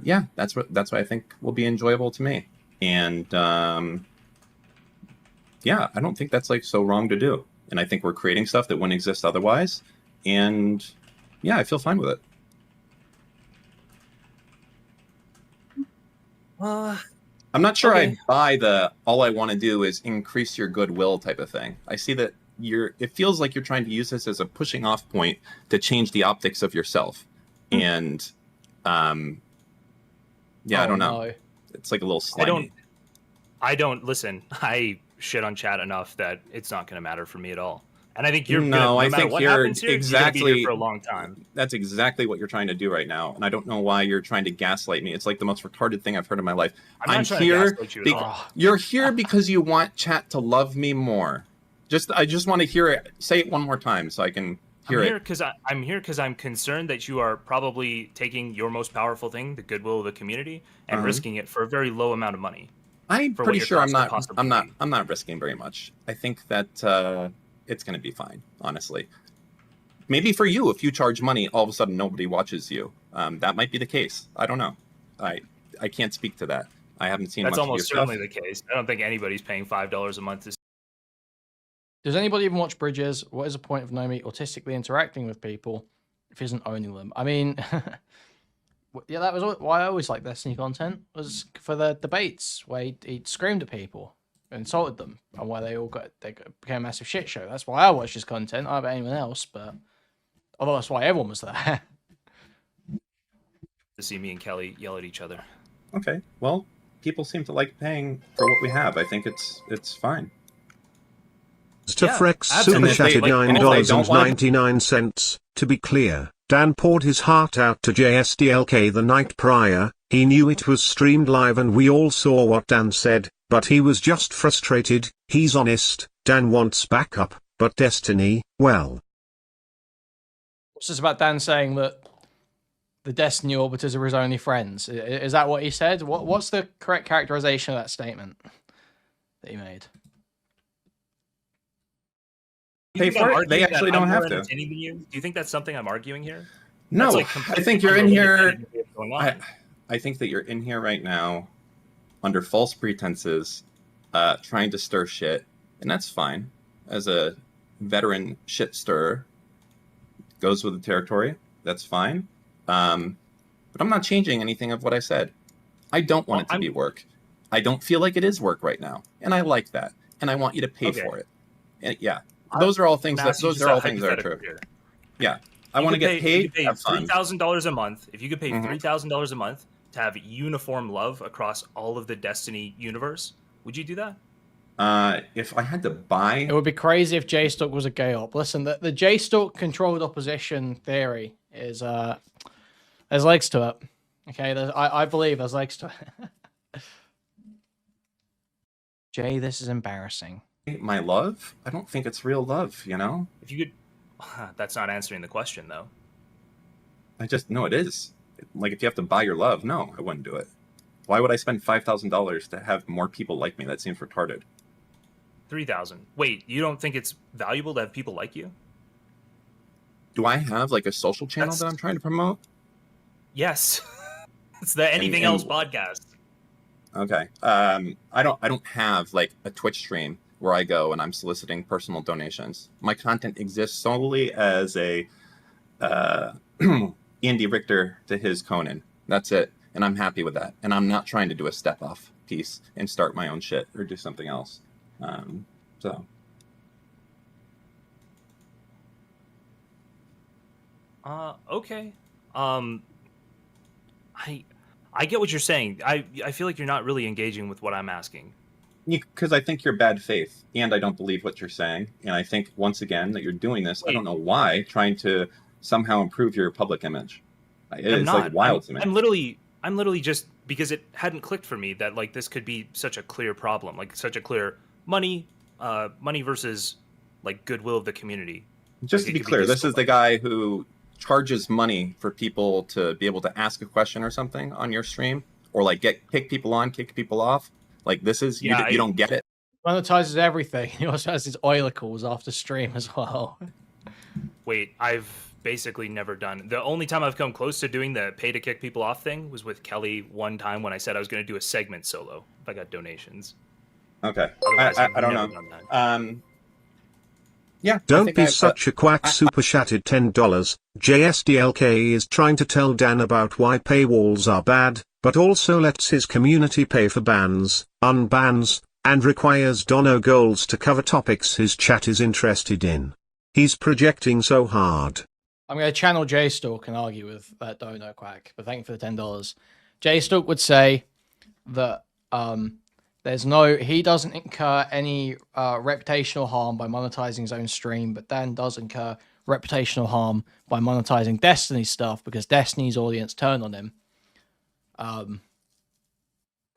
yeah, that's what I think will be enjoyable to me. And yeah, I don't think that's like so wrong to do. And I think we're creating stuff that wouldn't exist otherwise. And yeah, I feel fine with it. I'm not sure I buy the all I want to do is increase your goodwill type of thing. I see that it feels like you're trying to use this as a pushing off point to change the optics of yourself. And yeah, I don't know. No. It's like a little slimy. I don't listen. I shit on chat enough that it's not going to matter for me at all. And I think you're no, I think what you're here, exactly you're gonna be here for a long time. That's exactly what you're trying to do right now, and I don't know why you're trying to gaslight me. It's like the most retarded thing I've heard in my life. I'm here. To gaslight you at all. You're here because you want chat to love me more. I just want to hear it. Say it one more time so I can hear it. I'm here because I'm concerned that you are probably taking your most powerful thing, the goodwill of the community, and risking it for a very low amount of money. I'm pretty sure I'm not risking very much. I think that it's going to be fine, honestly. Maybe for you, if you charge money, all of a sudden nobody watches you. That might be the case. I don't know. I can't speak to that. I haven't seen. That's much almost of your certainly the case. I don't think anybody's paying $5 a month to. Does anybody even watch Bridges? What is the point of Nomi autistically interacting with people if he isn't owning them? I mean, yeah, that was why I always liked Destiny content, was for the debates where he screamed at people, insulted them, and why they became a massive shit show. That's why I watched his content. I don't know about anyone else, but although that's why everyone was there. To see me and Kelly yell at each other. Okay, well, people seem to like paying for what we have. I think it's fine. Frex super chatted $9.99. To be clear, Dan poured his heart out to Jstlk the night prior. He knew it was streamed live and we all saw what Dan said, but he was just frustrated. He's honest. Dan wants backup, but Destiny, well. What's this about Dan saying that the Destiny orbiters are his only friends? Is that what he said? What's the correct characterization of that statement that he made? Pay for it. They actually don't have to. Do you think that's something I'm arguing here? No, like I think you're in here. I think that you're in here right now under false pretenses, trying to stir shit, and that's fine. As a veteran shit stirrer, goes with the territory. That's fine. But I'm not changing anything of what I said. I don't want it to be work. I don't feel like it is work right now, and I like that, and I want you to pay for it. And yeah. Those are all things that are true. Here. Yeah, I want to get paid. $3,000 a month. If you could pay $3,000 a month to have uniform love across all of the Destiny universe, would you do that? If I had to buy, it would be crazy if Jstlk was a gay op. Listen, the Jstlk controlled opposition theory is there's legs to it. Okay, I believe there's legs to it. Jay, this is embarrassing. My love? I don't think it's real love, you know? If you could, that's not answering the question though. No, it is. Like, if you have to buy your love, no, I wouldn't do it. Why would I spend $5,000 to have more people like me? That seems retarded. 3,000. Wait, you don't think it's valuable to have people like you? Do I have like a social channel that I'm trying to promote? Yes. It's the Anything Else podcast. Okay. I don't have like a Twitch stream where I go and I'm soliciting personal donations. My content exists solely as a Andy Richter to his Conan. That's it. And I'm happy with that. And I'm not trying to do a step off piece and start my own shit or do something else. Okay. I get what you're saying. I feel like you're not really engaging with what I'm asking. Because I think you're bad faith, and I don't believe what you're saying. And I think, once again, that you're doing this, I don't know why, trying to somehow improve your public image. It's like wild to me. I'm literally just, because it hadn't clicked for me that like this could be such a clear problem, like such a clear money versus like goodwill of the community. Just to be clear, this is the guy who charges money for people to be able to ask a question or something on your stream, or like kick people on, kick people off. Like, this is, you don't get it. Monetizes everything. He also has his oilicles after stream as well. Wait, I've basically never done. The only time I've come close to doing the pay to kick people off thing was with Kelly one time when I said I was going to do a segment solo if I got donations. Okay. I don't know. Yeah. Don't be such a quack. Super chatted $10. Jstlk is trying to tell Dan about why paywalls are bad, but also lets his community pay for bans, unbans, and requires dono goals to cover topics his chat is interested in. He's projecting so hard. I'm going to channel Jstlk and argue with that dono quack, but thank you for the $10. Jstlk would say that he doesn't incur any reputational harm by monetizing his own stream, but Dan does incur reputational harm by monetizing Destiny stuff because Destiny's audience turn on him.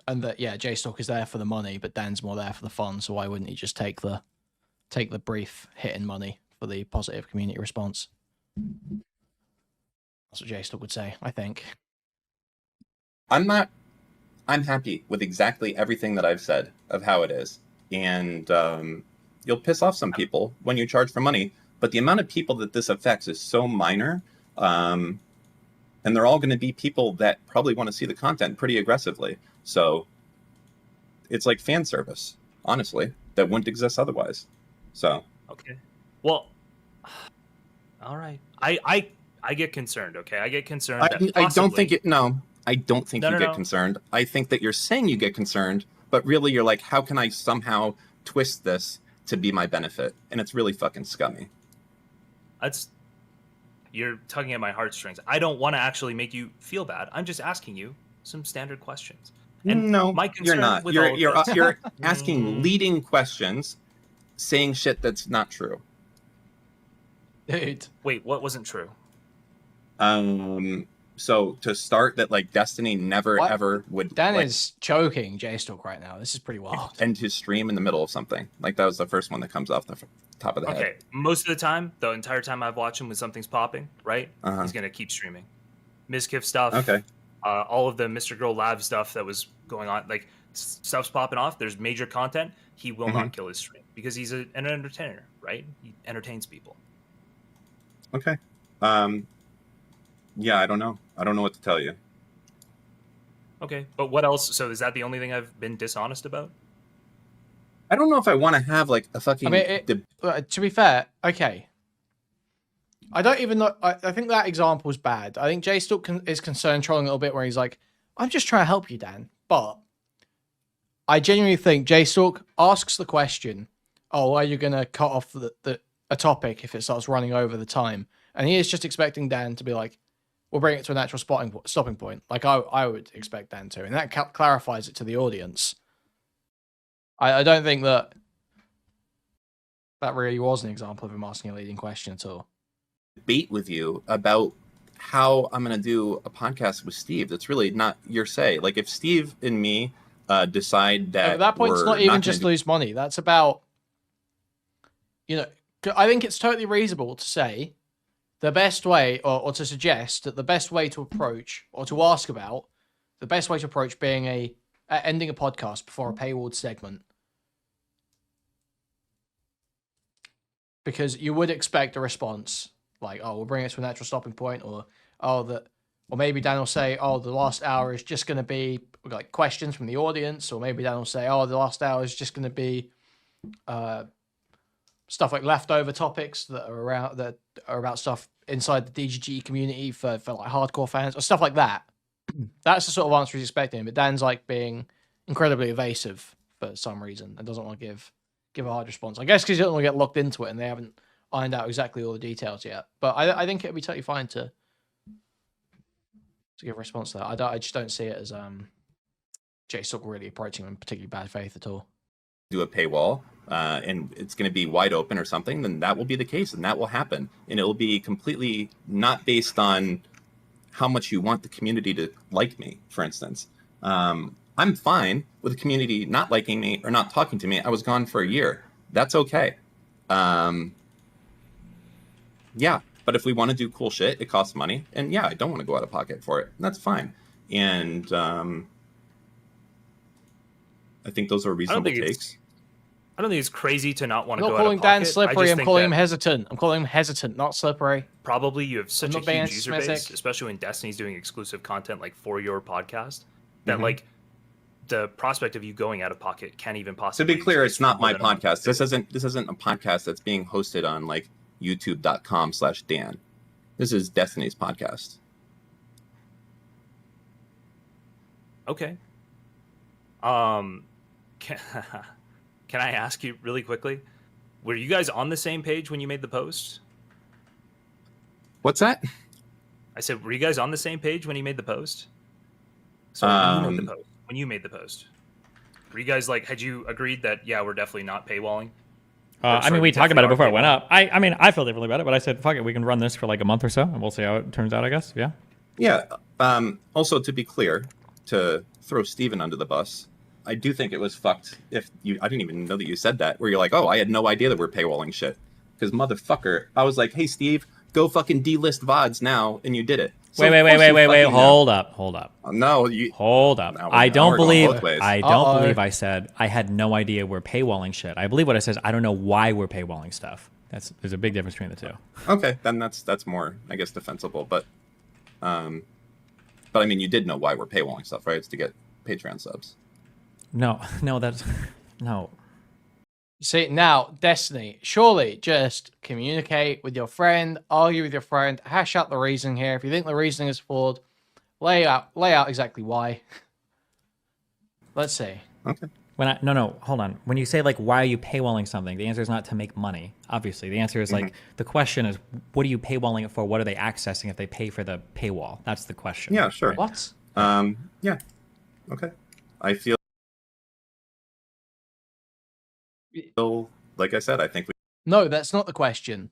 And that, yeah, Jstlk is there for the money, but Dan's more there for the fun, so why wouldn't he just take the brief hit in money for the positive community response? That's what Jstlk would say, I think. I'm happy with exactly everything that I've said of how it is. And you'll piss off some people when you charge for money, but the amount of people that this affects is so minor. And they're all going to be people that probably want to see the content pretty aggressively. So it's like fan service, honestly, that wouldn't exist otherwise. So. Okay. Well, all right. I get concerned, okay? I get concerned. I don't think you get concerned. I think that you're saying you get concerned, but really you're like, how can I somehow twist this to be my benefit? And it's really fucking scummy. You're tugging at my heartstrings. I don't want to actually make you feel bad. I'm just asking you some standard questions. And no, my you're not. You're asking leading questions, saying shit that's not true. Dude. Wait, what wasn't true? So to start that, like, Destiny never ever would. Dan is choking Jstlk right now. This is pretty wild. End his stream in the middle of something. Like, that was the first one that comes off the top of the head. Okay, most of the time, the entire time I've watched him when something's popping, right? He's gonna keep streaming. Mizkif stuff. Okay. All of the mrgirl lab stuff that was going on, like stuff's popping off. There's major content. He will not kill his stream because he's an entertainer, right? He entertains people. Okay. Yeah, I don't know. I don't know what to tell you. Okay, but what else? So is that the only thing I've been dishonest about? I don't know if I want to have like a fucking. To be fair, okay. I don't even know. I think that example is bad. I think Jstlk is concerned trolling a little bit where he's like, I'm just trying to help you, Dan. But I genuinely think Jstlk asks the question, oh, are you going to cut off a topic if it starts running over the time? And he is just expecting Dan to be like, we'll bring it to a natural stopping point. Like I would expect Dan to. And that clarifies it to the audience. I don't think that really was an example of him asking a leading question at all. Debate with you about how I'm going to do a podcast with Steve. That's really not your say. Like, if Steve and me decide that at that point, it's not even just lose money. That's about you know, I think it's totally reasonable to say the best way, or to suggest that the best way to approach, or to ask about, the best way to approach being ending a podcast before a paywalled segment. Because you would expect a response like, oh, we'll bring it to a natural stopping point, or or maybe Dan will say, oh, the last hour is just going to be like questions from the audience, or maybe Dan will say, oh, the last hour is just going to be stuff like leftover topics that are about stuff inside the DGG community for like hardcore fans, or stuff like that. That's the sort of answer he's expecting. But Dan's like being incredibly evasive for some reason and doesn't want to give a hard response. I guess because he doesn't want to get locked into it and they haven't ironed out exactly all the details yet. But I think it'd be totally fine to give a response to that. I just don't see it as Jstlk really approaching him in particularly bad faith at all. Do a paywall and it's going to be wide open or something, then that will be the case and that will happen. And it will be completely not based on how much you want the community to like me, for instance. I'm fine with the community not liking me or not talking to me. I was gone for a year. That's okay. Yeah, but if we want to do cool shit, it costs money. And yeah, I don't want to go out of pocket for it. That's fine. And I think those are reasonable takes. I don't think it's crazy to not want to I'm go not out calling of pocket. Dan slippery. I'm calling him hesitant. I'm calling him hesitant, not slippery. Probably you have such a not being huge user base, anti-Semitic. especially when Destiny's doing exclusive content like for your podcast, that like the prospect of you going out of pocket can't even possibly. To be clear, it's not my more than a podcast. This isn't a podcast that's being hosted on like youtube.com/Dan. This is Destiny's podcast. Okay. Can I ask you really quickly? Were you guys on the same page when you made the post? What's that? I said, were you guys on the same page when you made the post? So when you made the post, were you guys like, had you agreed that, yeah, we're definitely not paywalling? I mean, we talked about it before it went up. I mean, I feel differently about it, but I said, fuck it, we can run this for like a month or so, and we'll see how it turns out, I guess. Yeah. Yeah. Also, to be clear, to throw Steven under the bus, I do think it was fucked if you... I didn't even know that you said that, where you're like, oh, I had no idea that we're paywalling shit. Because motherfucker, I was like, hey, Steve, go fucking delist VODs now, and you did it. So wait, hold up. No, you... Hold up. Now I don't believe I said I had no idea we're paywalling shit. I believe what I said is I don't know why we're paywalling stuff. There's a big difference between the two. Okay, then that's more, I guess, defensible. But I mean, you did know why we're paywalling stuff, right? It's to get Patreon subs. No, that's... No. See, now, Destiny, surely just communicate with your friend, argue with your friend, hash out the reasoning here. If you think the reasoning is flawed, lay out exactly why. Let's see. Okay. No, hold on. When you say, like, why are you paywalling something, the answer is not to make money, obviously. The answer is, like, the question is, what are you paywalling it for? What are they accessing if they pay for the paywall? That's the question. Yeah, sure. Right? What? Yeah. Okay. I feel like I said, I think we... No, that's not the question.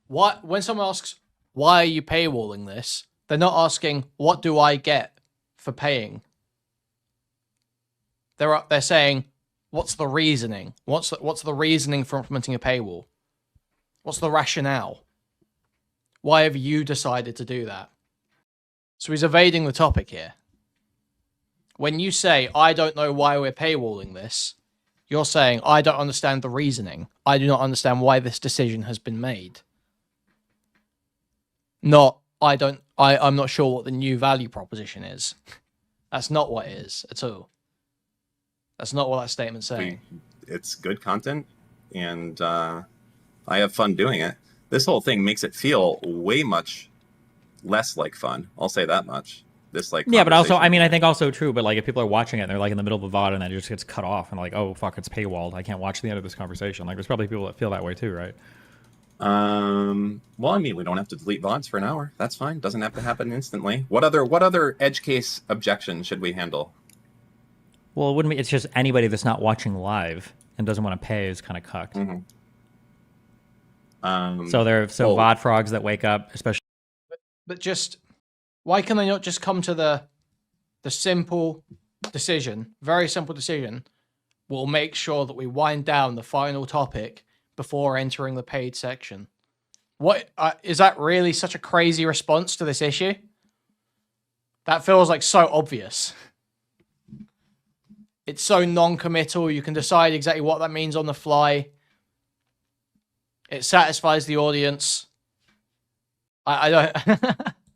When someone asks, why are you paywalling this? They're not asking, what do I get for paying? They're saying, what's the reasoning? What's the reasoning for implementing a paywall? What's the rationale? Why have you decided to do that? So he's evading the topic here. When you say, I don't know why we're paywalling this, you're saying, I don't understand the reasoning. I do not understand why this decision has been made. Not, I'm not sure what the new value proposition is. That's not what it is at all. That's not what that statement's saying. It's good content, and I have fun doing it. This whole thing makes it feel way much less like fun. I'll say that much. This like yeah, but also, I mean, I think also true, but like if people are watching it and they're like in the middle of a VOD and then it just gets cut off and like, oh, fuck, it's paywalled. I can't watch the end of this conversation. Like there's probably people that feel that way too, right? Well, I mean, we don't have to delete VODs for an hour. That's fine. Doesn't have to happen instantly. What other edge case objection should we handle? Well, it wouldn't be. It's just anybody that's not watching live and doesn't want to pay is kind of cucked. So VOD frogs that wake up, especially. But just why can they not just come to the simple decision, very simple decision, we'll make sure that we wind down the final topic before entering the paid section. What is that really such a crazy response to this issue? That feels like so obvious. It's so non-committal. You can decide exactly what that means on the fly. It satisfies the audience. I don't...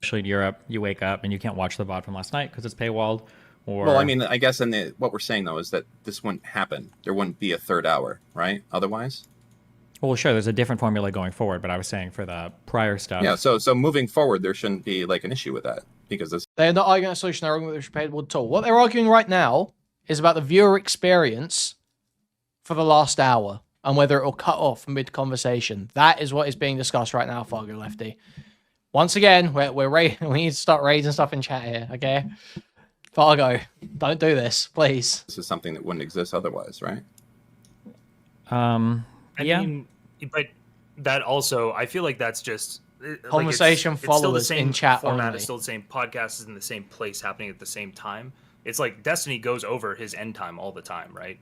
Especially in Europe, you wake up and you can't watch the VOD from last night because it's paywalled. Or... Well, I mean, I guess what we're saying, though, is that this wouldn't happen. There wouldn't be a third hour, right? Otherwise? Well, sure, there's a different formula going forward, but I was saying for the prior stuff. Yeah, so moving forward, there shouldn't be like an issue with that because this... They're not arguing a solution, they're arguing with the paywall at all. What they're arguing right now is about the viewer experience for the last hour and whether it will cut off mid-conversation. That is what is being discussed right now, Fargo Lefty. Once again, we need to start raising stuff in chat here, okay? Fargo, don't do this, please. This is something that wouldn't exist otherwise, right? I mean, but that also, I feel like that's just... Conversation followers in chat format. only. It's still the same. Podcast is in the same place, happening at the same time. It's like Destiny goes over his end time all the time, right?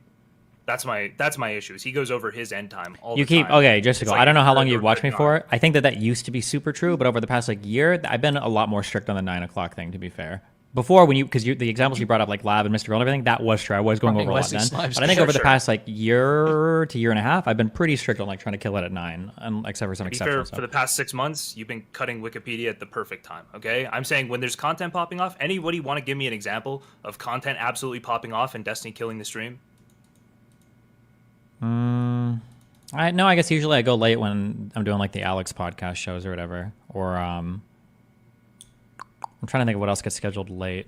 That's my issue. Is he goes over his end time all the time. Okay, just to go. Like I don't know how long you've watched me for. I think that used to be super true, but over the past year, I've been a lot more strict on the 9 o'clock thing. To be fair, before because the examples you brought up like Lab and Mr. Girl and everything, that was true. I was going over a lot then, but I think over the past year to year and a half, I've been pretty strict on trying to kill it at 9, except for some exceptions. For the past 6 months, you've been cutting Wikipedia at the perfect time. Okay, I'm saying when there's content popping off, anybody want to give me an example of content absolutely popping off and Destiny killing the stream? I guess usually I go late when I'm doing like the Alex podcast shows or whatever, or I'm trying to think of what else gets scheduled late.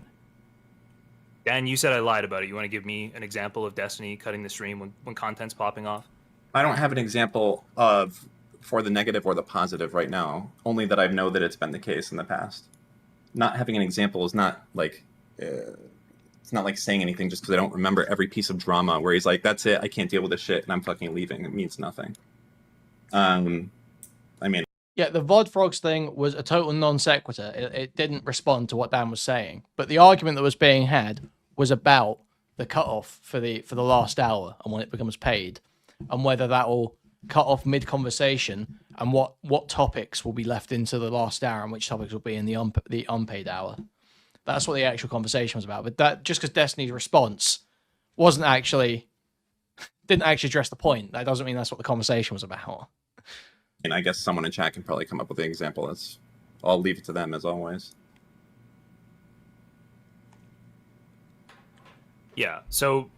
Dan, you said I lied about it. You want to give me an example of Destiny cutting the stream when content's popping off? I don't have an example for the negative or the positive right now, only that I know that it's been the case in the past. Not having an example is not like... it's not like saying anything just because I don't remember every piece of drama where he's like, that's it, I can't deal with this shit, and I'm fucking leaving. It means nothing. I mean... Yeah, the VOD Frogs thing was a total non sequitur. It didn't respond to what Dan was saying. But the argument that was being had was about the cutoff for the last hour and when it becomes paid, and whether that will cut off mid-conversation and what topics will be left into the last hour and which topics will be in the unpaid hour. That's what the actual conversation was about. But that just because Destiny's response didn't actually address the point, that doesn't mean that's what the conversation was about. And I guess someone in chat can probably come up with the example. I'll leave it to them as always. Yeah. So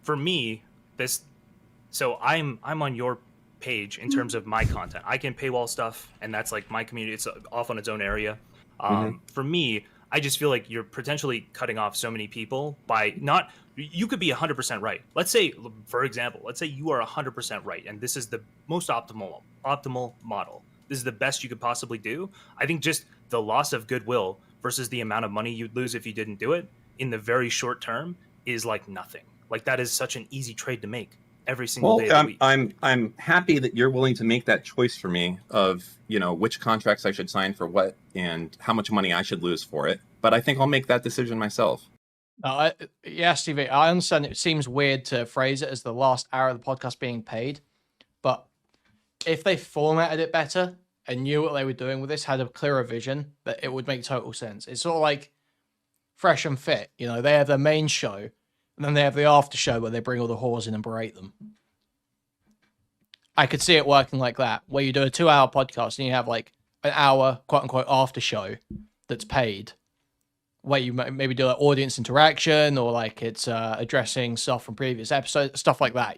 for me, I'm on your page in terms of my content. I can paywall stuff, and that's like my community. It's off on its own area. For me, I just feel like you're potentially cutting off so many people by not... You could be 100% right. Let's say, for example, you are 100% right, and this is the most optimal model. This is the best you could possibly do. I think just the loss of goodwill versus the amount of money you'd lose if you didn't do it in the very short term is like nothing. Like that is such an easy trade to make every single day of the week. I'm happy that you're willing to make that choice for me of, which contracts I should sign for what and how much money I should lose for it. But I think I'll make that decision myself. Yeah, Stevie, I understand it seems weird to phrase it as the last hour of the podcast being paid, but if they formatted it better and knew what they were doing with this, had a clearer vision, that it would make total sense. It's sort of like Fresh and Fit. They have their main show, and then they have the after show where they bring all the whores in and berate them. I could see it working like that, where you do a 2-hour podcast and you have like an hour, quote unquote, after show that's paid, where you maybe do like audience interaction or like it's addressing stuff from previous episodes, stuff like that.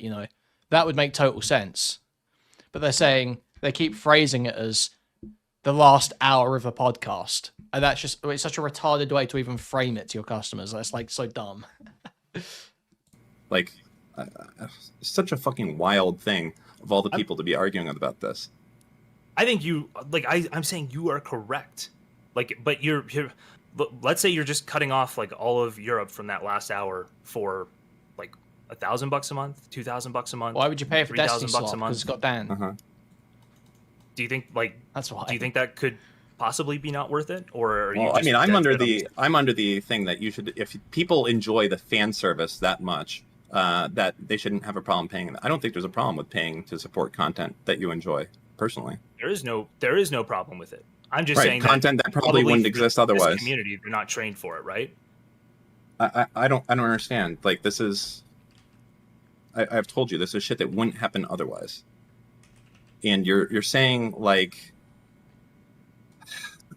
That would make total sense. But they keep phrasing it as the last hour of a podcast, and it's such a retarded way to even frame it to your customers. That's like so dumb. Like, such a fucking wild thing of all the people to be arguing about this. I think I'm saying you are correct. Like, but you're let's say you're just cutting off like all of Europe from that last hour for like $1,000 a month, $2,000 a month. Why would you pay for Destiny slot? a month? Because it's got Dan. Do you think that's why? Do you think that could possibly be not worth it, or are you I mean, I'm under the thing that you should, if people enjoy the fan service that much, that they shouldn't have a problem paying. I don't think there's a problem with paying to support content that you enjoy personally. There is no problem with it. I'm just right, saying content that probably wouldn't exist otherwise. Community, they're not trained for it, right? I don't understand. Like, this is, I've told you, this is shit that wouldn't happen otherwise. And you're saying, like,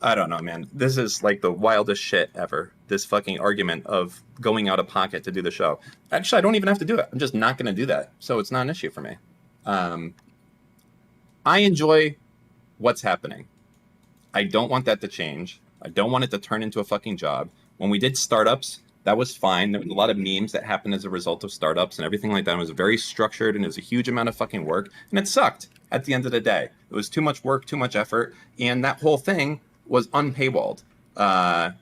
I don't know, man. This is like the wildest shit ever. This fucking argument of going out of pocket to do the show. Actually, I don't even have to do it. I'm just not going to do that. So it's not an issue for me. I enjoy what's happening. I don't want that to change. I don't want it to turn into a fucking job. When we did startups, that was fine. There was a lot of memes that happened as a result of startups and everything like that. It was very structured and it was a huge amount of fucking work. And it sucked at the end of the day. It was too much work, too much effort. And that whole thing was unpaywalled. I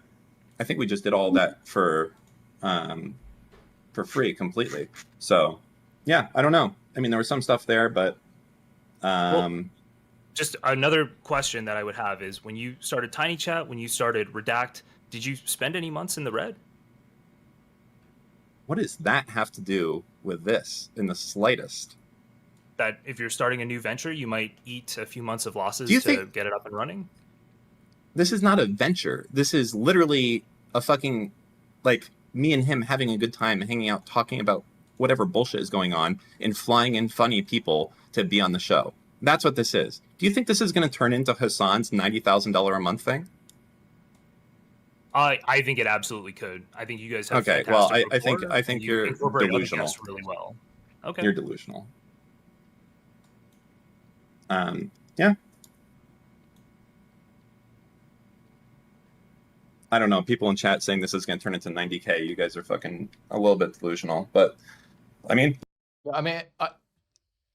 think we just did all that for free completely. So, yeah, I don't know. I mean, there was some stuff there, but... Well, just another question that I would have is, when you started Tiny Chat, when you started Redact, did you spend any months in the red? What does that have to do with this in the slightest? That if you're starting a new venture, you might eat a few months of losses to get it up and running? This is not a venture. This is literally a fucking, like, me and him having a good time, hanging out, talking about whatever bullshit is going on, and flying in funny people to be on the show. That's what this is. Do you think this is going to turn into Hassan's $90,000 a month thing? I think it absolutely could. I think you guys have okay. Well, I think you're delusional. Really well. Okay. You're delusional. Yeah. I don't know. People in chat saying this is going to turn into 90K. You guys are fucking a little bit delusional, but I mean,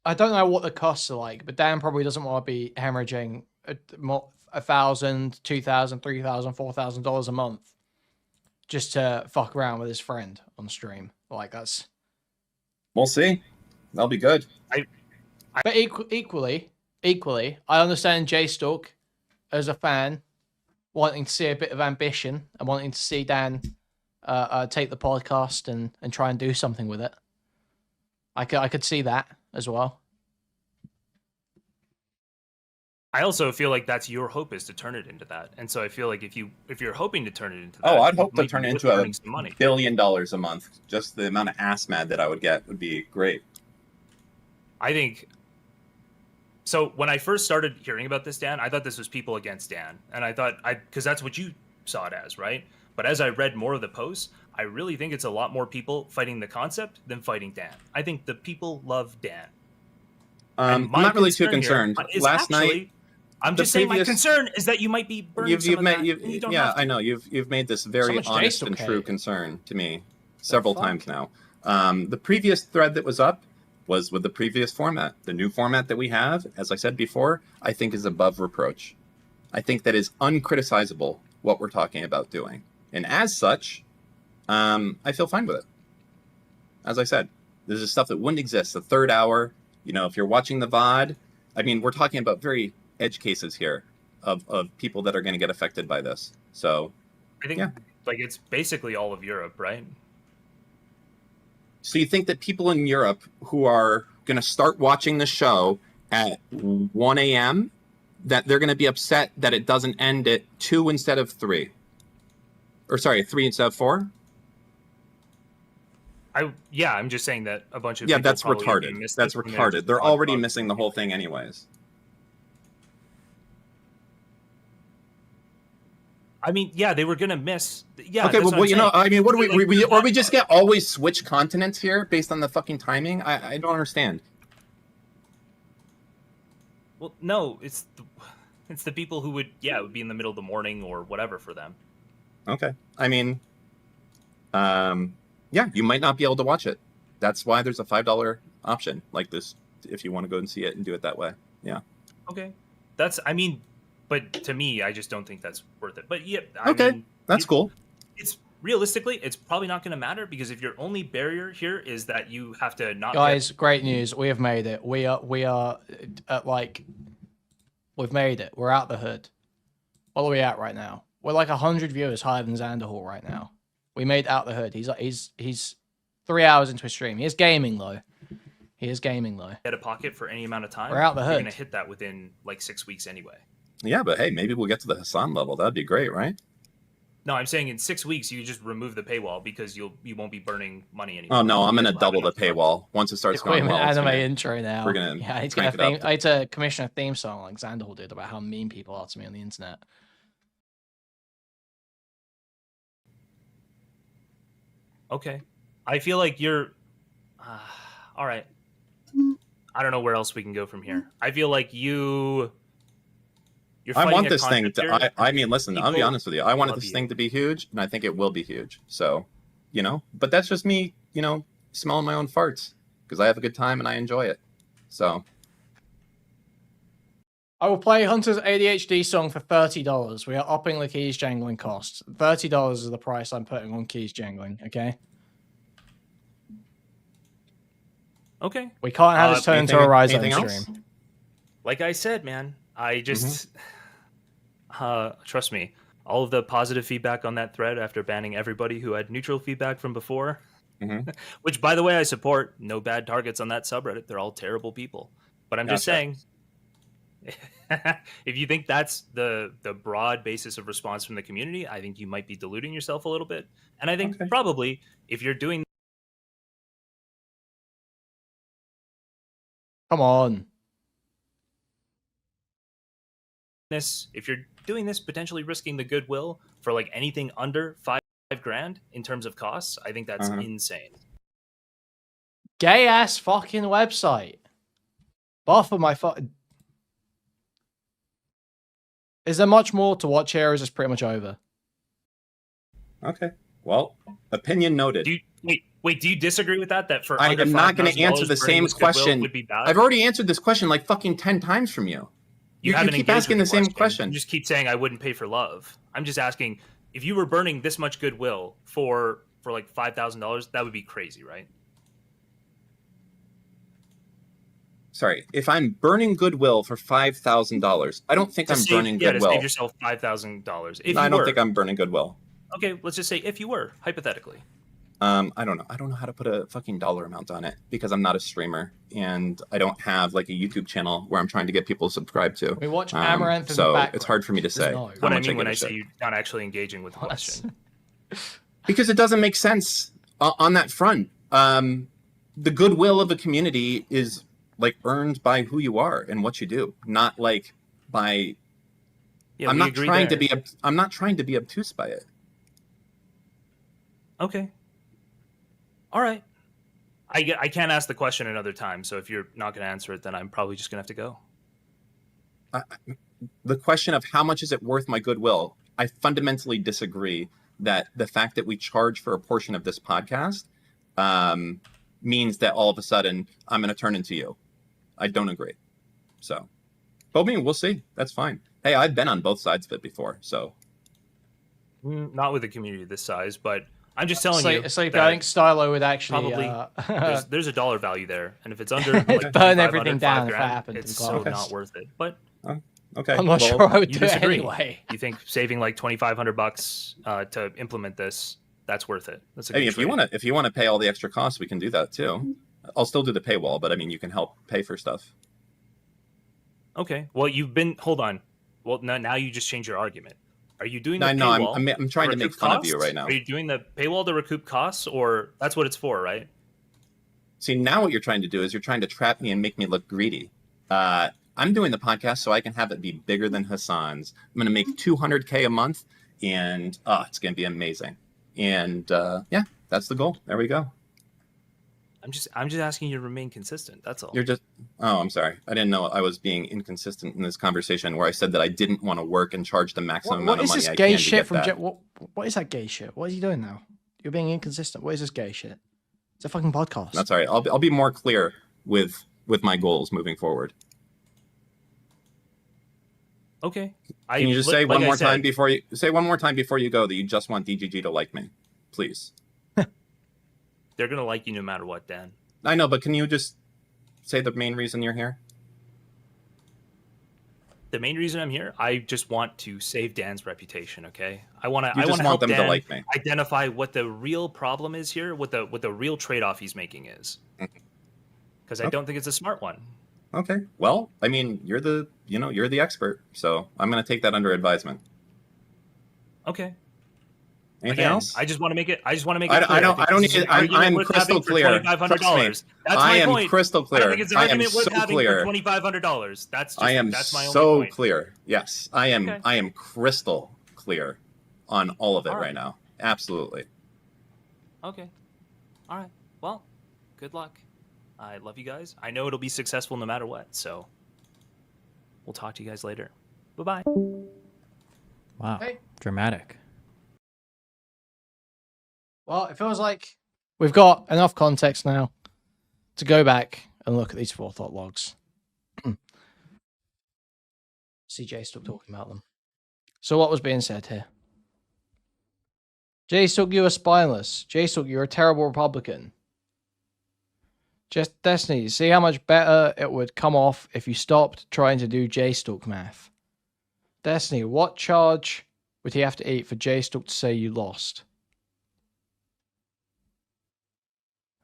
I don't know what the costs are like, but Dan probably doesn't want to be hemorrhaging $1,000, $2,000, $3,000, $4,000 a month just to fuck around with his friend on stream. Like, that's... We'll see. That'll be good. But equally, I understand Jstlk as a fan wanting to see a bit of ambition and wanting to see Dan take the podcast and try and do something with it. I could see that as well. I also feel like that's your hope, is to turn it into that. And so I feel like if you're hoping to turn it into that, I'd hope to turn it into $1 billion a month. Just the amount of ass mad that I would get would be great. I think so. When I first started hearing about this, Dan, I thought this was people against Dan, and I thought because that's what you saw it as, right? But as I read more of the posts, I really think it's a lot more people fighting the concept than fighting Dan. I think the people love Dan. I'm not really too concerned. Last night, I'm just saying my concern is that you might be burning yeah, I know. You've made this very honest and true concern to me several times now. The previous thread that was up was with the previous format. The new format that we have, as I said before, I think is above reproach. I think that is uncriticizable what we're talking about doing. And as such, I feel fine with it. As I said, this is stuff that wouldn't exist. The third hour, you know, if you're watching the VOD, I mean, we're talking about very edge cases here of people that are going to get affected by this. So I think like it's basically all of Europe, right? So you think that people in Europe who are going to start watching the show at 1 a.m., that they're going to be upset that it doesn't end at 2 instead of 3? Or sorry, 3 instead of 4? I'm just saying that a bunch of people that's retarded. That's retarded. They're already missing the whole thing anyways. I mean, yeah, they were gonna miss. Yeah. Okay, well, you know, I mean, what do we just get always switch continents here based on the fucking timing? I don't understand. Well, no, it's the people who would it would be in the middle of the morning or whatever for them. Okay, I mean, yeah, you might not be able to watch it. That's why there's a $5 option like this if you want to go and see it and do it that way. Yeah. Okay, but to me, I just don't think that's worth it. But yeah, that's cool. It's realistically, it's probably not going to matter, because if your only barrier here is that you have to not. Guys, great news! We have made it. We are at we've made it. We're out the hood. What are we at right now? We're like 100 viewers higher than Xanderhall right now. We made out the hood. He's 3 hours into his stream. He is gaming though. Get a pocket for any amount of time. We're out the hood. You're gonna hit that within like 6 weeks anyway. Yeah, but hey, maybe we'll get to the Hassan level. That'd be great, right? No, I'm saying in 6 weeks you just remove the paywall because you won't be burning money anymore. Oh no, I'm gonna double the paywall once it starts going well. Anime intro now. We're gonna he's gonna I had to commission a theme song like Xandal did about how mean people are to me on the internet. Okay, I feel like you're all right. I don't know where else we can go from here. I feel like you're I want this thing to. I mean, listen. People I'll be honest with you. I wanted love this you. thing to be huge, and I think it will be huge. So, but that's just me, smelling my own farts because I have a good time and I enjoy it. So, I will play Hunter's ADHD song for $30. We are upping the keys jangling cost. $30 is the price I'm putting on keys jangling. Okay. Okay. We can't have this turn into a Rise on anything else? stream. Like I said, man, I just trust me. All of the positive feedback on that thread after banning everybody who had neutral feedback from before, which, by the way, I support. No bad targets on that subreddit. They're all terrible people. But I'm just saying, if you think that's the broad basis of response from the community, I think you might be deluding yourself a little bit. And I think probably if you're doing Come on. this, if you're doing this, potentially risking the goodwill for like anything under $5,000 in terms of costs, I think that's insane. Gay ass fucking website. Buff of my fucking. Is there much more to watch here? Or is this pretty much over? Okay. Well, opinion noted. Wait, do you disagree with that? That for I under am not going to $5,000 answer the same question. would be bad? I've already answered this question like fucking 10 times from you. You haven't keep engaged asking with the same question. You just keep saying I wouldn't pay for love. I'm just asking if you were burning this much goodwill for like $5,000, that would be crazy, right? Sorry, if I'm burning goodwill for $5,000, I don't think I'm burning goodwill. To save yourself $5,000. I don't think I'm burning goodwill. Okay, let's just say if you were, hypothetically. I don't know. I don't know how to put a fucking dollar amount on it because I'm not a streamer and I don't have like a YouTube channel where I'm trying to get people to subscribe to. We watch Amaranth in so the background. it's hard for me to say. What I mean when I say you're not actually engaging with the question. Because it doesn't make sense on that front. The goodwill of a community is like earned by who you are and what you do, not like by. Yeah, I'm not trying to be. I'm not trying to be obtuse by it. Okay. All right. I can't ask the question another time, so if you're not going to answer it, then I'm probably just going to have to go. The question of how much is it worth my goodwill, I fundamentally disagree that the fact that we charge for a portion of this podcast means that all of a sudden I'm going to turn into you. I don't agree. So, but I mean, we'll see. That's fine. Hey, I've been on both sides of it before, so. Not with a community this size, but I'm just telling you. So I think Stylo would actually probably there's a dollar value there, and if it's under like burn everything down if $5,000, that happened. it's so not worth it. But okay, I'm not sure I would do it anyway. You think saving like $2,500 to implement this, that's worth it? That's a hey, good if you want to pay all the extra costs, we can do that too. I'll still do the paywall, but I mean, you can help pay for stuff. Okay. Well, hold on. Well, now you just change your argument. Are you doing the paywall? No, I'm trying to make fun of you right now. Are you doing the paywall to recoup costs, or that's what it's for, right? See, now what you're trying to do is you're trying to trap me and make me look greedy. I'm doing the podcast so I can have it be bigger than Hassan's. I'm going to make $200K a month, and it's going to be amazing. And yeah, that's the goal. There we go. I'm just asking you to remain consistent. That's all. You're just. Oh, I'm sorry. I didn't know I was being inconsistent in this conversation where I said that I didn't want to work and charge the maximum amount of money I can to get that. What is this gay shit from what is that gay shit? What are you doing now? You're being inconsistent. What is this gay shit? It's a fucking podcast. That's all right. I'll be more clear with my goals moving forward. Okay. Can you just say one more time before you go that you just want DGG to like me, please? They're gonna like you no matter what, Dan. I know, but can you just say the main reason you're here? the main reason I'm here, I just want to save Dan's reputation. Okay, I want to. You I just want to want help them to Dan like me. identify what the real problem is here, what the real trade-off he's making is. Because I don't think it's a smart one. Okay. Well, I mean, you're the expert, so I'm going to take that under advisement. Okay. Anything else? I just want to make it. I just want to make it. I don't need it. I'm worth crystal having for clear. $2,500. That's I my am point. crystal clear. I don't think it's an I am argument worth so having clear. for $2,500. That's just, I am that's my only so point. clear. Yes, I am. Okay. I am crystal clear on all of it All right. right now. Absolutely. Okay. All right. Well, good luck. I love you guys. I know it'll be successful no matter what. So we'll talk to you guys later. Bye-bye. Wow. Hey. Dramatic. Well, it feels like we've got enough context now to go back and look at these forethought logs. See Jstlk talking about them. So what was being said here? Jstlk, you are spineless. Jstlk, you're a terrible Republican. Just Destiny, see how much better it would come off if you stopped trying to do Jstlk math. Destiny, what charge would he have to eat for Jstlk to say you lost?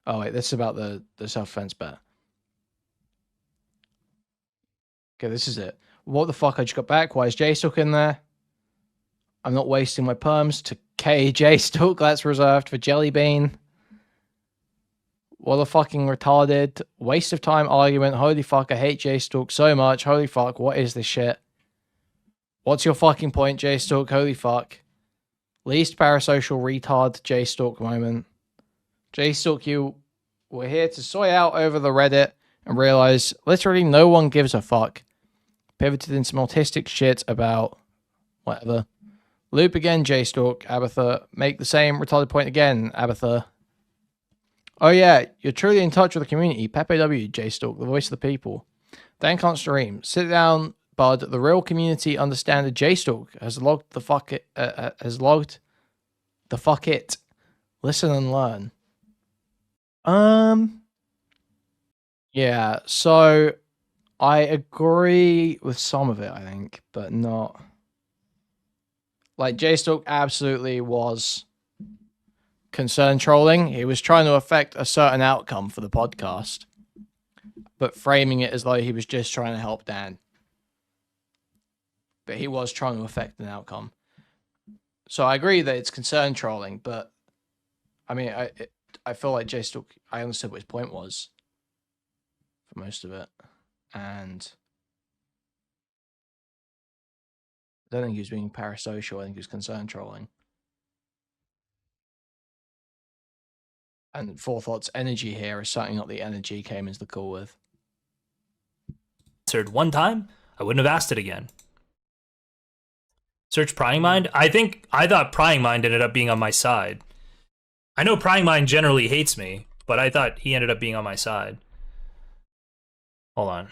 Oh wait, this is about the self-defense bet. Okay, this is it. What the fuck? I just got back. Why is Jstlk in there? I'm not wasting my perms to K Jstlk. That's reserved for Jellybean. What a fucking retarded waste of time argument. Holy fuck, I hate Jstlk so much. Holy fuck, what is this shit? What's your fucking point, Jstlk? Holy fuck. Least parasocial retard Jstlk moment. Jstlk, you were here to soy out over the Reddit and realize literally no one gives a fuck. Pivoted in some autistic shit about whatever. Loop again, Jstlk. Abatha, make the same retarded point again, Abatha. Oh yeah, you're truly in touch with the community. Pepe W, Jstlk, the voice of the people. Dan can't stream. Sit down, bud. The real community understander Jstlk has logged the fuck it. Has logged the fuck it. Listen and learn. Yeah, so I agree with some of it, I think, but not. Like, Jstlk absolutely was concern trolling. He was trying to affect a certain outcome for the podcast, but framing it as though he was just trying to help Dan. But he was trying to affect an outcome. So I agree that it's concern trolling, but I mean, I feel like Jstlk, I understood what his point was for most of it. And I don't think he was being parasocial. I think he was concern trolling. And Forethought's energy here is certainly not the energy he came into the call with. Answered one time, I wouldn't have asked it again. Search Prying Mind. I thought Prying Mind ended up being on my side. I know Prying Mind generally hates me, but I thought he ended up being on my side. Hold on.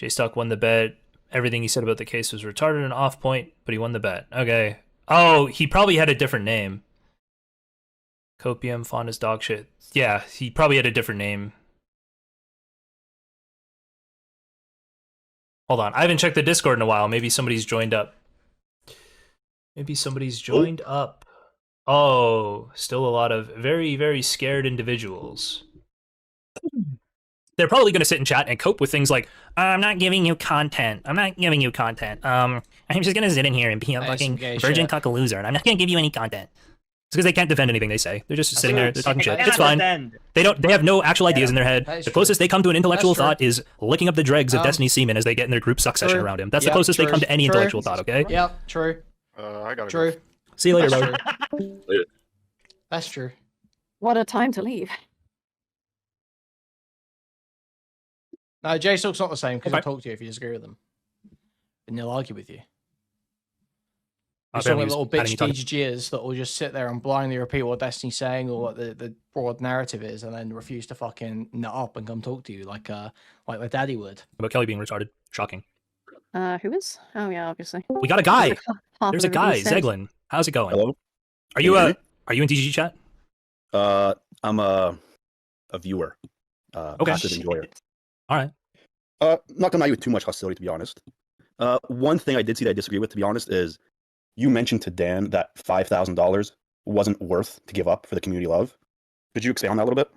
Jstlk won the bet. Everything he said about the case was retarded and off point, but he won the bet. Okay. Oh, he probably had a different name. Copium, fond as dog shit. Yeah, he probably had a different name. Hold on. I haven't checked the Discord in a while. Maybe somebody's joined up. Maybe somebody's joined up. Oh, still a lot of very, very scared individuals. They're probably going to sit in chat and cope with things like, I'm not giving you content. I'm not giving you content. I'm just going to sit in here and be a fucking virgin cuck loser, and I'm not going to give you any content. It's because they can't defend anything they say. They're just sitting there, they're talking shit. It's fine. They have no actual ideas in their head. The closest they come to an intellectual thought is licking up the dregs of Destiny's semen as they get in their group suck session around him. That's the closest they come to any intellectual thought, okay? Yep, true. I gotta True. go. See you later, That's bro. true. That's true. What a time to leave. No, Jstlk's not the same because he'll talk to you if you disagree with them. And they'll argue with you. Some little bitch DGGers that will just sit there and blindly repeat what Destiny's saying or what the broad narrative is and then refuse to fucking nut up and come talk to you like the daddy would. About Kelly being retarded. Shocking. Who is? Oh yeah, obviously. We got a guy. Half There's a of guy, everybody said. Zeglin. How's it going? Hello. Are you in DGG chat? I'm a viewer. Okay. Passive enjoyer. All right. Not coming at you with too much hostility, to be honest. One thing I did see that I disagree with, to be honest, is you mentioned to Dan that $5,000 wasn't worth to give up for the community love. Could you expand on that a little bit?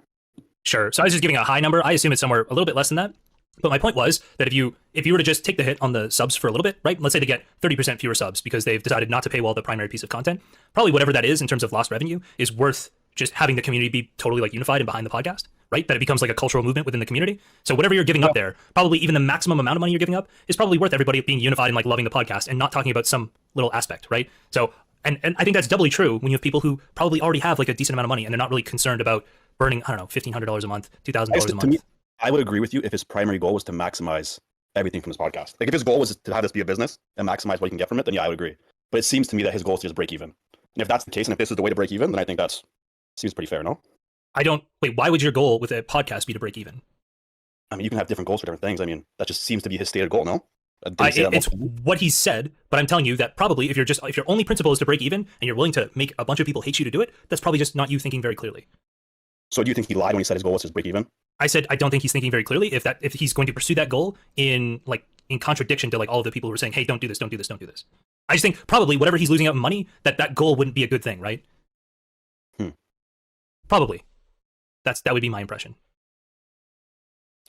Sure. So I was just giving a high number. I assume it's somewhere a little bit less than that. But my point was that if you were to just take the hit on the subs for a little bit, right? Let's say they get 30% fewer subs because they've decided not to paywall the primary piece of content. Probably whatever that is in terms of lost revenue is worth just having the community be totally like unified and behind the podcast, right? That it becomes like a cultural movement within the community. So whatever you're giving up there, probably even the maximum amount of money you're giving up is probably worth everybody being unified and like loving the podcast and not talking about some little aspect, right? So, and I think that's doubly true when you have people who probably already have like a decent amount of money and they're not really concerned about burning, I don't know, $1,500 a month, $2,000 a month. To me, I would agree with you if his primary goal was to maximize everything from his podcast. Like if his goal was to have this be a business and maximize what he can get from it, then yeah, I would agree. But it seems to me that his goal is to just break even. And if that's the case, and if this is the way to break even, then I think that's seems pretty fair, no? Wait, why would your goal with a podcast be to break even? I mean, you can have different goals for different things. I mean, that just seems to be his stated goal, no? It's what he said, but I'm telling you that probably if your only principle is to break even and you're willing to make a bunch of people hate you to do it, that's probably just not you thinking very clearly. So do you think he lied when he said his goal was to break even? I said I don't think he's thinking very clearly. If he's going to pursue that goal in contradiction to like all of the people who are saying, hey, don't do this, don't do this, don't do this. I just think probably whatever he's losing out in money, that goal wouldn't be a good thing, right? Probably. That would be my impression.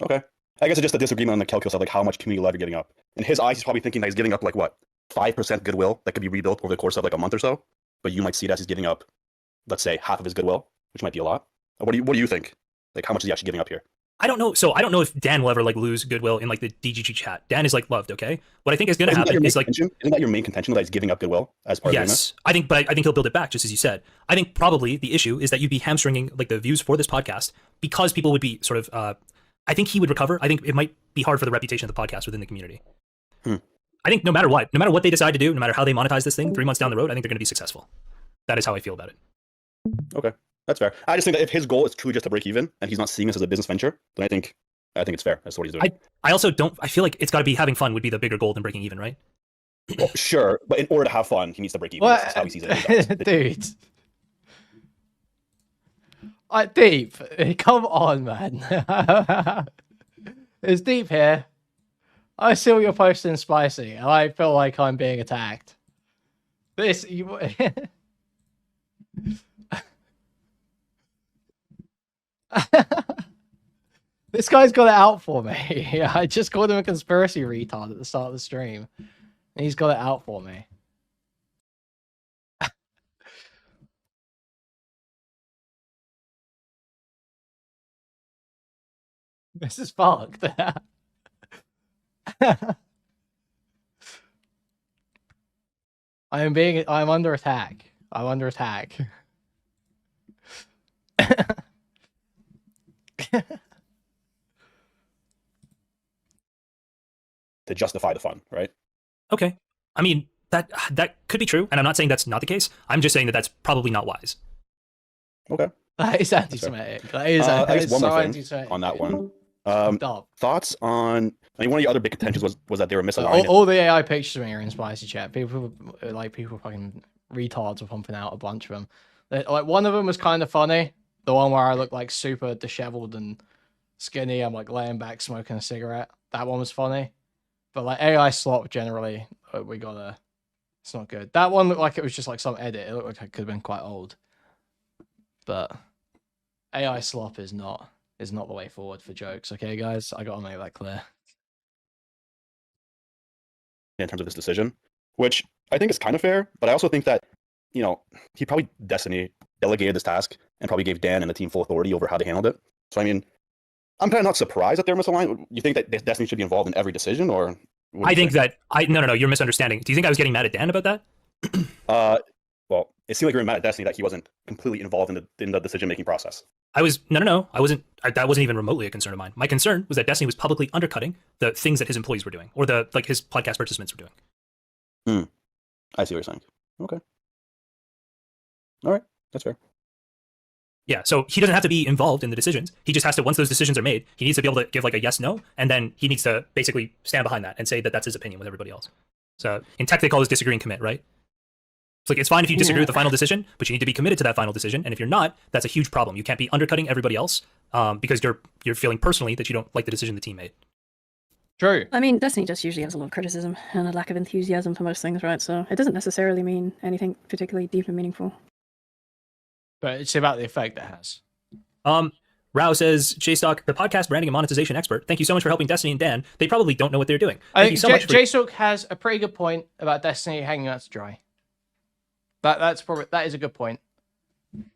Okay. I guess it's just a disagreement on the calculus of like how much community love you're giving up. In his eyes, he's probably thinking that he's giving up like what, 5% goodwill that could be rebuilt over the course of like a month or so. But you might see it as he's giving up, let's say, half of his goodwill, which might be a lot. What do you think? Like how much is he actually giving up here? I don't know. So I don't know if Dan will ever like lose goodwill in like the DGG chat. Dan is like loved, okay? What I think is going to happen is like, isn't that your main contention that he's giving up goodwill as part of yes, I think he'll build it back, just as you said. I think probably the issue is that you'd be hamstringing like the views for this podcast because people would be sort of. I think he would recover. I think it might be hard for the reputation of the podcast within the community. I think no matter what they decide to do, no matter how they monetize this thing 3 months down the road, I think they're going to be successful. That is how I feel about it. Okay. That's fair. I just think that if his goal is truly just to break even and he's not seeing this as a business venture, then I think it's fair. That's what he's doing. I also don't. I feel like it's got to be having fun would be the bigger goal than breaking even, right? Well, sure, but in order to have fun, he needs to break even. That's how he sees it. Dude. Deep. Come on, man. It's Deep here. I see what you're posting spicy, and I feel like I'm being attacked. This This guy's got it out for me. I just called him a conspiracy retard at the start of the stream. And he's got it out for me. This is fucked. I'm under attack. I'm under attack. To justify the fun, right? Okay. I mean, that could be true, and I'm not saying that's not the case. I'm just saying that that's probably not wise. Okay. That is anti-Semitic. That is, I guess one so more anti-Semitic. thing on that one. Thoughts on? I mean, one of the other big contentions was that they were misaligned. All the AI pictures of me are in spicy chat. People fucking retards were pumping out a bunch of them. Like one of them was kind of funny. The one where I look like super disheveled and skinny. I'm like laying back smoking a cigarette. That one was funny. But like AI slop generally, it's not good. That one looked like it was just like some edit. It looked like it could have been quite old. But AI slop is not the way forward for jokes. Okay, guys, I gotta make that clear. In terms of this decision, which I think is kind of fair, but I also think that, you know, he probably Destiny delegated this task and probably gave Dan and the team full authority over how they handled it. So I mean, I'm kind of not surprised that they're misaligned. You think that Destiny should be involved in every decision, or? I think that no, you're misunderstanding. Do you think I was getting mad at Dan about that? Well, it seemed like you were mad at Destiny that he wasn't completely involved in the decision-making process. I was no, I wasn't. That wasn't even remotely a concern of mine. My concern was that Destiny was publicly undercutting the things that his employees were doing, or his podcast participants were doing. I see what you're saying. Okay. All right, that's fair. Yeah, so he doesn't have to be involved in the decisions. He just has to, once those decisions are made, he needs to be able to give like a yes, no, and then he needs to basically stand behind that and say that that's his opinion with everybody else. So in tech, they call this disagree and commit, right? It's like, it's fine if you disagree with the final decision, but you need to be committed to that final decision. And if you're not, that's a huge problem. You can't be undercutting everybody else because you're feeling personally that you don't like the decision the team made. True. I mean, Destiny just usually has a lot of criticism and a lack of enthusiasm for most things, right? So it doesn't necessarily mean anything particularly deep and meaningful. But it's about the effect it has. Rao says, Jstlk, the podcast branding and monetization expert. Thank you so much for helping Destiny and Dan. They probably don't know what they're doing. I Thank think you so much for... Jstlk has a pretty good point about Destiny hanging out to dry. That is a good point.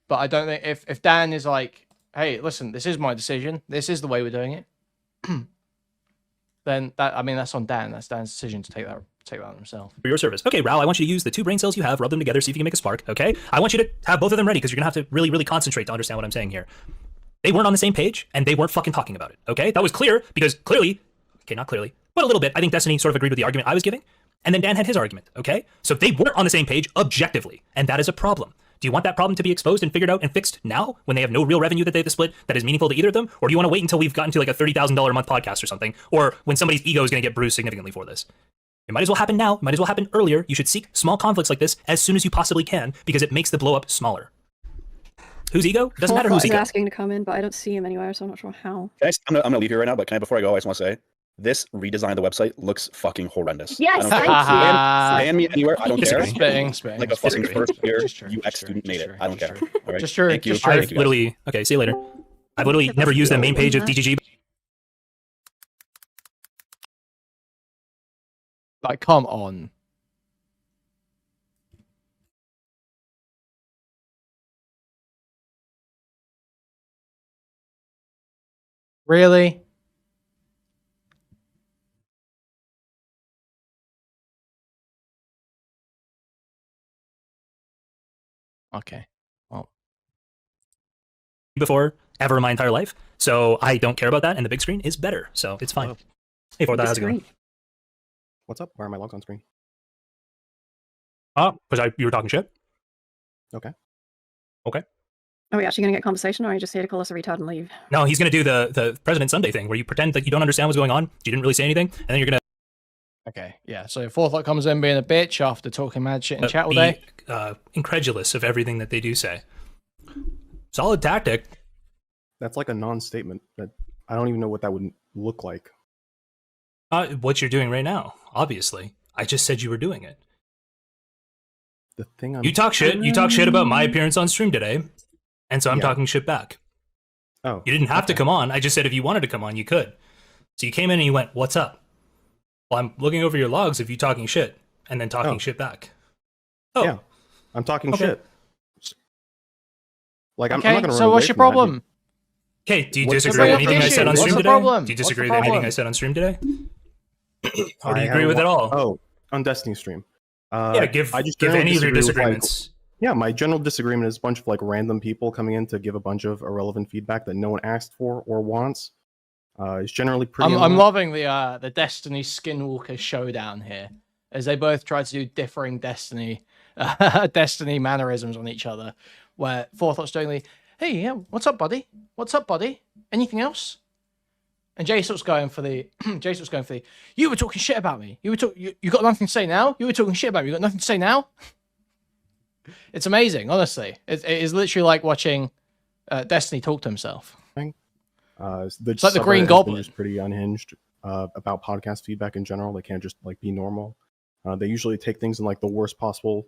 But I don't think if Dan is like, hey, listen, this is my decision. This is the way we're doing it. Then that's on Dan. That's Dan's decision to take that on himself. For your service. Okay, Rao, I want you to use the 2 brain cells you have, rub them together, see if you can make a spark, okay? I want you to have both of them ready because you're going to have to really, really concentrate to understand what I'm saying here. They weren't on the same page, and they weren't fucking talking about it, okay? That was clear because clearly, okay, not clearly, but a little bit, I think Destiny sort of agreed with the argument I was giving, and then Dan had his argument, okay? So they weren't on the same page objectively, and that is a problem. Do you want that problem to be exposed and figured out and fixed now when they have no real revenue that they have to split that is meaningful to either of them? Or do you want to wait until we've gotten to like a $30,000 a month podcast or something? Or when somebody's ego is going to get bruised significantly for this? It might as well happen now. It might as well happen earlier. You should seek small conflicts like this as soon as you possibly can because it makes the blow up smaller. Whose ego? Doesn't matter whose ego. He's asking to come in, but I don't see him anywhere, so I'm not sure how. I'm gonna leave here right now, but before I go, I just want to say, this redesign of the website looks fucking horrendous. Yes, thank you. Ban me anywhere, I don't care. Spitting. Like a fucking first year UX student made it. I don't care. All right? Just true. Thank you. Just true. Thank you, guys. Literally, okay, see you later. I've literally never used the main page of DGG. Like, come on. Really? Okay. Well, Before ever in my entire life, so I don't care about that, and the big screen is better, so it's fine. Hey, for that, how's it going? What's up? Why am I logged on screen? Because you were talking shit. Okay. Are we actually going to get a conversation, or are you just here to call us a retard and leave? No, he's going to do the President Sunday thing, where you pretend that you don't understand what's going on, you didn't really say anything, and then you're going to okay, yeah. So Forethought comes in being a bitch after talking mad shit in chat all day. Incredulous of everything that they do say. Solid tactic. That's like a non-statement. That I don't even know what that would look like. What you're doing right now, obviously. I just said you were doing it. The thing I'm... You talk shit. You talk shit about my appearance on stream today, and so I'm talking shit back. Oh. You didn't have to come on. I just said if you wanted to come on, you could. So you came in and you went, "What's up?" Well, I'm looking over your logs of you talking shit and then talking shit back. Oh, yeah, I'm talking shit. Like I'm okay, not gonna. So what's your problem? Okay, do you disagree with anything I said on stream today? Problem? Do you disagree with anything I said on stream today? Or do you I agree with it all? Oh, on Destiny stream. Yeah, give any of your disagreements. Yeah, my general disagreement is a bunch of like random people coming in to give a bunch of irrelevant feedback that no one asked for or wants. It's generally pretty. I'm loving the Destiny Skinwalker showdown here, as they both try to do differing Destiny mannerisms on each other. Where Forethought's doing the, "Hey, yeah, what's up, buddy? What's up, buddy? Anything else?" And Jstlk's going for the "You were talking shit about me. You got nothing to say now. You were talking shit about me. You got nothing to say now." It's amazing, honestly. It is literally like watching Destiny talk to himself. It's like the Green Goblin. Is pretty unhinged about podcast feedback in general. They can't just like be normal. They usually take things in like the worst possible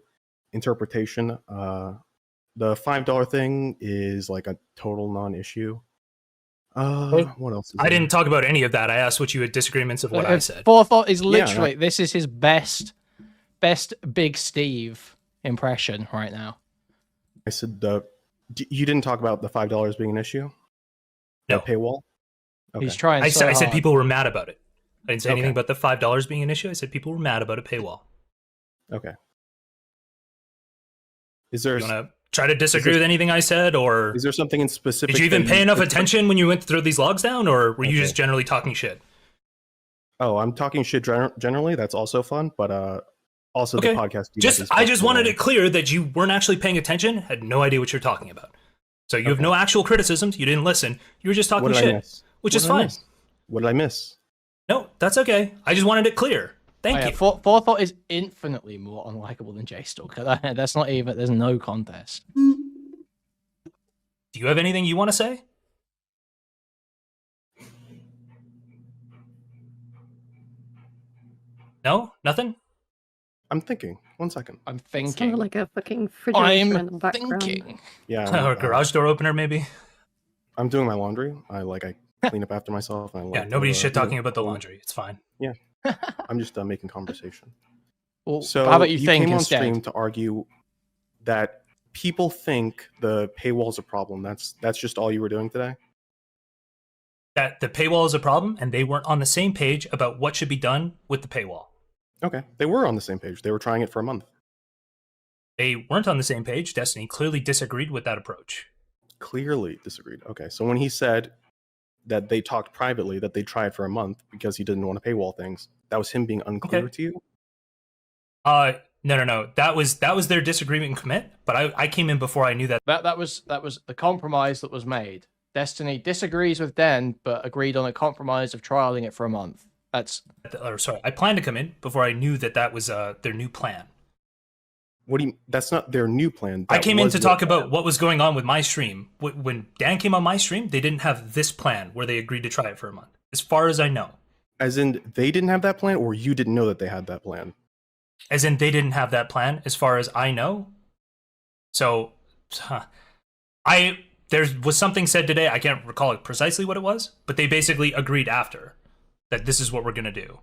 interpretation. The $5 thing is like a total non-issue. What else? I didn't talk about any of that. I asked what you had disagreements of what I said. Forethought is literally this is his best Big Steve impression right now. I said you didn't talk about the $5 being an issue. No paywall. Okay. He's trying. I so said hard. people were mad about it. I didn't say anything about the $5 being an issue. I said people were mad about a paywall. Okay. Is there? You want to try to disagree with anything I said, or is there something in specific? Did you even pay enough attention when you went through these logs down, or were you just generally talking shit? Oh, I'm talking shit generally. That's also fun, but also the podcast. I just wanted it clear that you weren't actually paying attention, had no idea what you're talking about. So you have no actual criticisms. You didn't listen. You were just talking shit, which is fine. What did I miss? No, that's okay. I just wanted it clear. Thank you. Forethought is infinitely more unlikable than Jstlk. That's not even. There's no contest. Do you have anything you want to say? No, nothing. I'm thinking. 1 second. I'm It thinking. sounded like a fucking refrigerator in the background. Thinking. Yeah. Or a garage door opener, maybe. I'm doing my laundry. I clean up after myself. And I Yeah, like nobody's to, shit talking about the laundry. It's fine. Yeah. I'm just making conversation. Well, So how about you think came on instead? stream to argue that people think the paywall's a problem. That's just all you were doing today? That the paywall is a problem, and they weren't on the same page about what should be done with the paywall. Okay. They were on the same page. They were trying it for a month. They weren't on the same page. Destiny clearly disagreed with that approach. Clearly disagreed. Okay. So when he said that they talked privately that they tried for a month because he didn't want to paywall things, that was him being unclear to you? No. That was their disagreement and commit. But I came in before I knew that. That was the compromise that was made. Destiny disagrees with Den, but agreed on a compromise of trialing it for a month. I planned to come in before I knew that was their new plan. What do you? That's not their new plan. I came in to talk about what was going on with my stream. When Dan came on my stream, they didn't have this plan where they agreed to try it for a month, as far as I know. As in, they didn't have that plan, or you didn't know that they had that plan? As in, they didn't have that plan, as far as I know. So, there was something said today, I can't recall precisely what it was, but they basically agreed after that this is what we're going to do.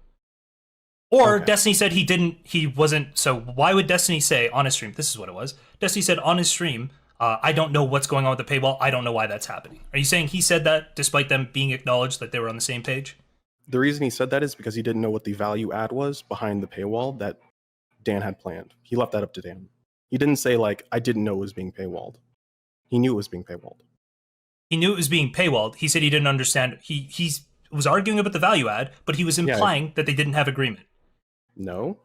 Or okay. Destiny said he wasn't, so why would Destiny say on his stream, this is what it was, Destiny said on his stream, I don't know what's going on with the paywall, I don't know why that's happening. Are you saying he said that despite them being acknowledged that they were on the same page? The reason he said that is because he didn't know what the value add was behind the paywall that Dan had planned. He left that up to Dan. He didn't say, like, I didn't know it was being paywalled. He knew it was being paywalled. He knew it was being paywalled. He said he didn't understand. He was arguing about the value add, but he was implying that they didn't have agreement. No.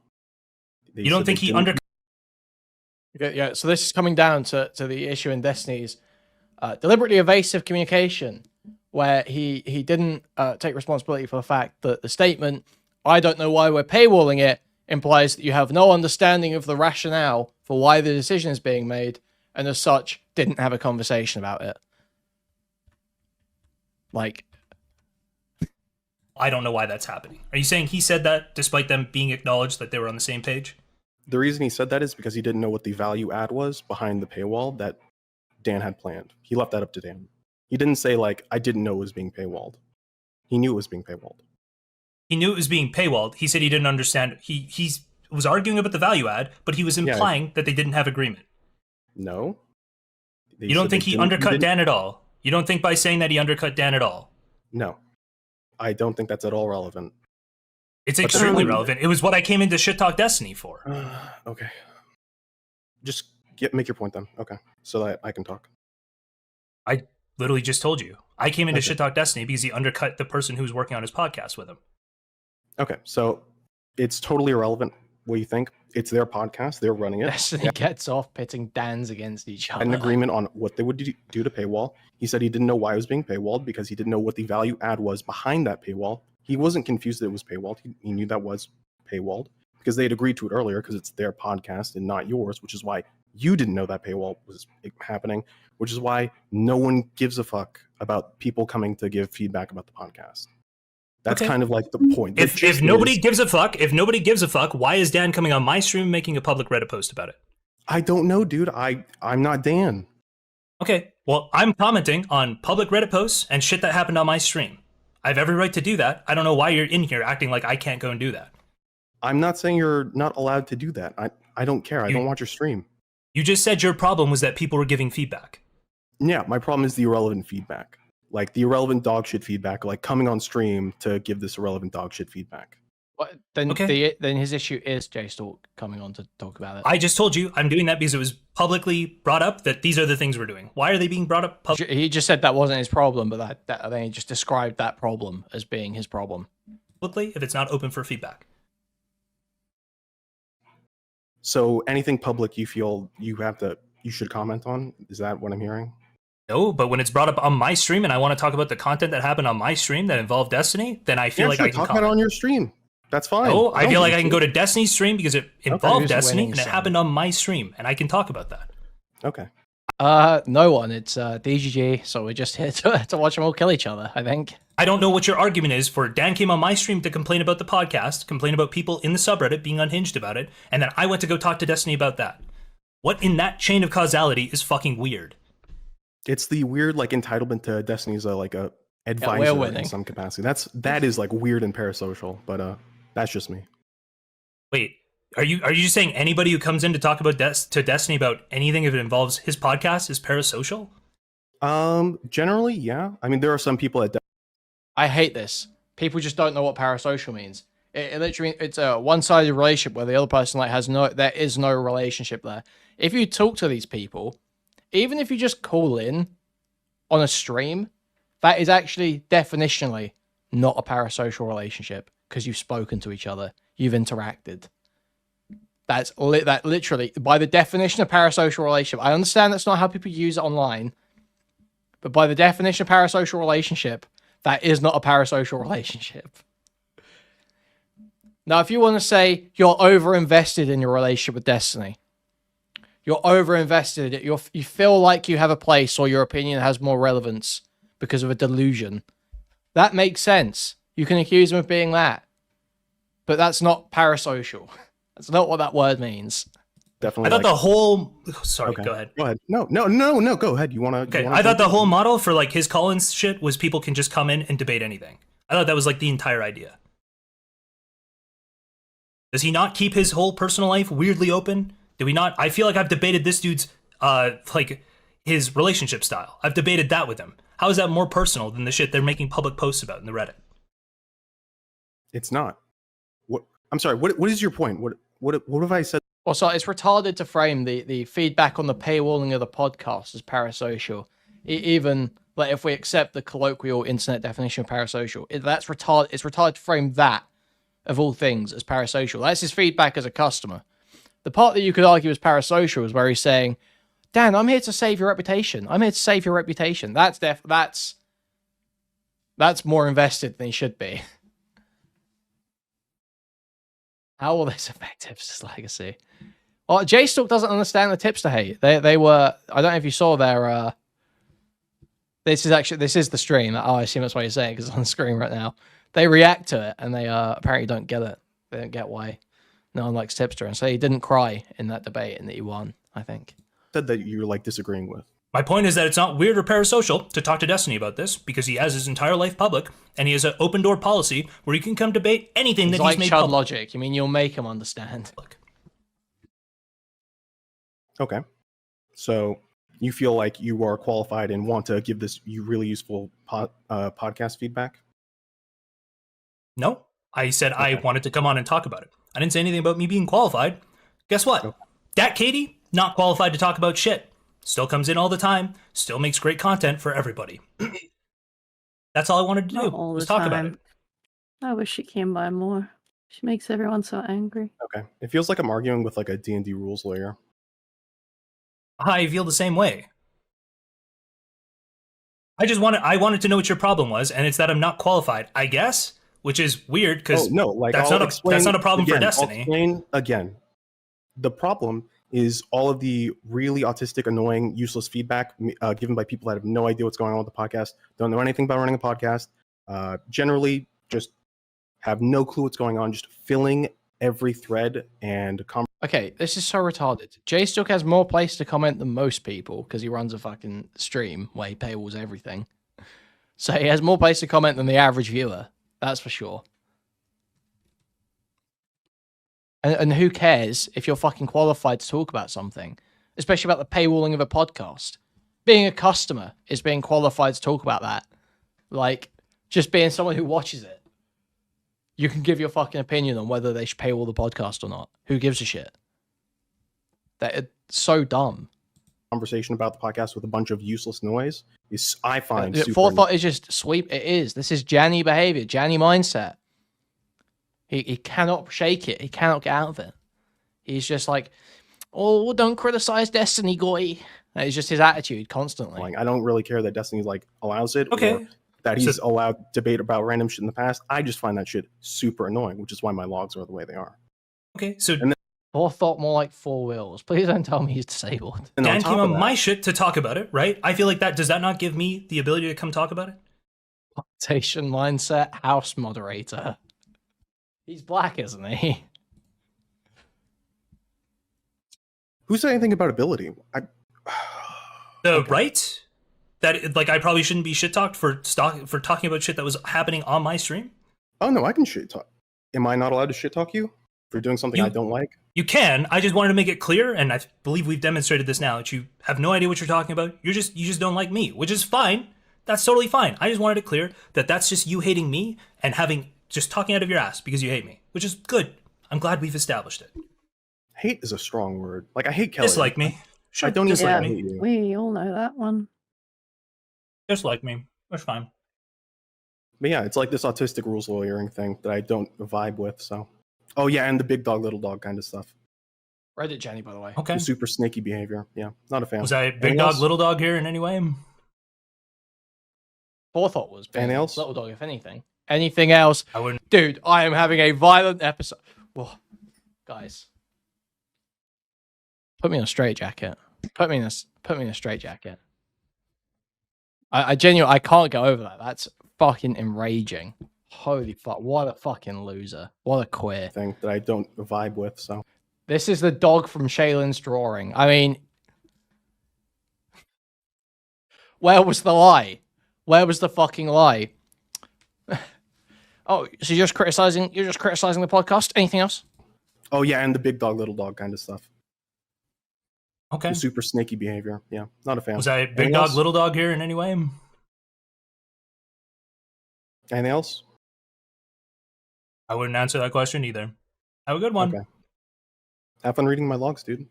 You don't think he undercut? Yeah, so this is coming down to the issue in Destiny's deliberately evasive communication, where he didn't take responsibility for the fact that the statement, I don't know why we're paywalling it, implies that you have no understanding of the rationale for why the decision is being made, and as such, didn't have a conversation about it. Like, I don't know why that's happening. Are you saying he said that despite them being acknowledged that they were on the same page? The reason he said that is because he didn't know what the value add was behind the paywall that Dan had planned. He left that up to Dan. He didn't say, like, I didn't know it was being paywalled. He knew it was being paywalled. He knew it was being paywalled. He said he didn't understand. He was arguing about the value add, but he was implying that they didn't have agreement. No. You don't think he undercut Dan at all? You don't think by saying that he undercut Dan at all? No. I don't think that's at all relevant. It's extremely relevant. It was what I came into Shit Talk Destiny for. Okay. Just make your point then. Okay. So that I can talk. I literally just told you. I came into Shit Talk Destiny because he undercut the person who was working on his podcast with him. Okay. So it's totally irrelevant what you think. It's their podcast. They're running it. Destiny gets off pitting Dans against each other. An agreement on what they would do to paywall. He said he didn't know why it was being paywalled because he didn't know what the value add was behind that paywall. He wasn't confused that it was paywalled. He knew that was paywalled because they had agreed to it earlier because it's their podcast and not yours, which is why you didn't know that paywall was happening, which is why no one gives a fuck about people coming to give feedback about the podcast. That's kind of like the point. If nobody gives a fuck, why is Dan coming on my stream making a public Reddit post about it? I don't know, dude. I'm not Dan. Okay, well, I'm commenting on public Reddit posts and shit that happened on my stream. I have every right to do that. I don't know why you're in here acting like I can't go and do that. I'm not saying you're not allowed to do that. I don't care. I don't watch your stream. You just said your problem was that people were giving feedback. Yeah, my problem is the irrelevant feedback. Like the irrelevant dog shit feedback, like coming on stream to give this irrelevant dog shit feedback. Well, then his issue is Jstlk coming on to talk about it. I just told you I'm doing that because it was publicly brought up that these are the things we're doing. Why are they being brought up publicly? He just said that wasn't his problem, but I think he just described that problem as being his problem. Publicly, if it's not open for feedback. So anything public you feel you should comment on? Is that what I'm hearing? No, but when it's brought up on my stream and I want to talk about the content that happened on my stream that involved Destiny, then I feel like I can talk about it on your stream. That's fine. No, I feel like I can go to Destiny's stream because it involved Destiny and it happened on my stream, and I can talk about that. Okay. No one. It's DGG, so we're just here to watch them all kill each other, I think. I don't know what your argument is for Dan came on my stream to complain about the podcast, complain about people in the subreddit being unhinged about it, and then I went to go talk to Destiny about that. What in that chain of causality is fucking weird? It's the weird like entitlement to Destiny's like a advisor in some capacity. That is like weird in Parasocial, but that's just me. Wait, are you just saying anybody who comes in to talk about to Destiny about anything if it involves his podcast is Parasocial? Generally, yeah. I mean, there are some people that I hate this. People just don't know what parasocial means. It literally, it's a one-sided relationship where the other person like there is no relationship there. If you talk to these people, even if you just call in on a stream, that is actually definitionally not a parasocial relationship because you've spoken to each other, you've interacted. That literally, by the definition of parasocial relationship, I understand that's not how people use it online, but by the definition of parasocial relationship, that is not a parasocial relationship. Now, if you want to say you're over-invested in your relationship with Destiny, you're over-invested, you feel like you have a place or your opinion has more relevance because of a delusion, that makes sense. You can accuse them of being that. But that's not parasocial. That's not what that word means. Definitely. I thought the whole... Sorry, okay. Go ahead. Go ahead. No, go ahead. You want to... Okay, I thought the whole model for like his call-in shit was people can just come in and debate anything. I thought that was like the entire idea. Does he not keep his whole personal life weirdly open? Do we not? I feel like I've debated this dude's, like, his relationship style. I've debated that with him. How is that more personal than the shit they're making public posts about in the Reddit? It's not. What? I'm sorry. What is your point? What have I said? Well, so it's retarded to frame the feedback on the paywalling of the podcast as parasocial. Even like if we accept the colloquial internet definition of parasocial, that's retarded. It's retarded to frame that of all things as parasocial. That's his feedback as a customer. The part that you could argue is parasocial is where he's saying, Dan, I'm here to save your reputation. I'm here to save your reputation. That's more invested than he should be. How will this affect Tipster's legacy? Well, Jstlk doesn't understand the Tipster hate. They were, I don't know if you saw their, this is the stream. Oh, I assume that's what you're saying because it's on the screen right now. They react to it and they apparently don't get it. They don't get why no one likes Tipster. And so he didn't cry in that debate and that he won, I think. Said that you're like disagreeing with. My point is that it's not weird or parasocial to talk to Destiny about this because he has his entire life public and he has an open door policy where you can come debate anything that he's made child public. Logic. You mean you'll make him understand? Okay. So you feel like you are qualified and want to give this really useful podcast feedback? No, I said I wanted to come on and talk about it. I didn't say anything about me being qualified. Guess what? Okay. Dat Katie, not qualified to talk about shit. Still comes in all the time. Still makes great content for everybody. That's all I wanted to do. Was talk about it. I wish she came by more. She makes everyone so angry. Okay. It feels like I'm arguing with like a D&D rules lawyer. I feel the same way. I wanted to know what your problem was, and it's that I'm not qualified, I guess, which is weird because that's not a problem for Destiny. I'll explain again. The problem is all of the really autistic, annoying, useless feedback given by people that have no idea what's going on with the podcast, don't know anything about running a podcast, generally just have no clue what's going on, just filling every thread and okay, this is so retarded. Jstlk has more place to comment than most people because he runs a fucking stream where he paywalls everything. So he has more place to comment than the average viewer. That's for sure. And who cares if you're fucking qualified to talk about something, especially about the paywalling of a podcast. Being a customer is being qualified to talk about that. Like, just being someone who watches it. You can give your fucking opinion on whether they should paywall the podcast or not. Who gives a shit? That's so dumb. Conversation about the podcast with a bunch of useless noise is, I find, super forethought is just sweep. It is. This is Janny behavior, Janny mindset. He cannot shake it. He cannot get out of it. He's just like, oh, don't criticize Destiny, goy. That is just his attitude constantly. I don't really care that Destiny like allows it. Okay. Or that he's allowed debate about random shit in the past. I just find that shit super annoying, which is why my logs are the way they are. Okay, so forethought more like 4 wheels. Please don't tell me he's disabled. Dan came on my shit to talk about it, right? I feel like does that not give me the ability to come talk about it? Station mindset house moderator. He's black, isn't he? Who said anything about ability? Right? That like I probably shouldn't be shit talked for talking about shit that was happening on my stream. Oh no, I can shit talk. Am I not allowed to shit talk you for doing something I don't like? You can. I just wanted to make it clear, and I believe we've demonstrated this now, that you have no idea what you're talking about. You just don't like me, which is fine. That's totally fine. I just wanted it clear that that's just you hating me and just talking out of your ass because you hate me, which is good. I'm glad we've established it. Hate is a strong word. Like I hate Kelly. Dislike me. Sure, I don't dislike even me. hate you. We all know that one. Dislike me. That's fine. But yeah, it's like this autistic rules lawyering thing that I don't vibe with. So, oh yeah, and the big dog, little dog kind of stuff. Reddit Jenny, by the way. Okay. The super snaky behavior. Yeah, not a fan. Was I big Anything dog, else? little dog here in any way? Forethought was big. Anything else? Little dog, if anything. Anything else? I wouldn't. Dude, I am having a violent episode. Whoa. Guys. Put me in a straitjacket. Put me in a straitjacket. I genuinely, I can't get over that. That's fucking enraging. Holy fuck. What a fucking loser. What a queer. Thing that I don't vibe with. So This is the dog from Shaylin's drawing. I mean, where was the lie? Where was the fucking lie? Oh, so you're just criticizing the podcast? Anything else? oh yeah, and the big dog, little dog kind of stuff. Okay. The super snaky behavior. Yeah, not a fan. Was I big Anything dog, else? little dog here in any way? Anything else? I wouldn't answer that question either. Have a good one. Okay. Have fun reading my logs, dude.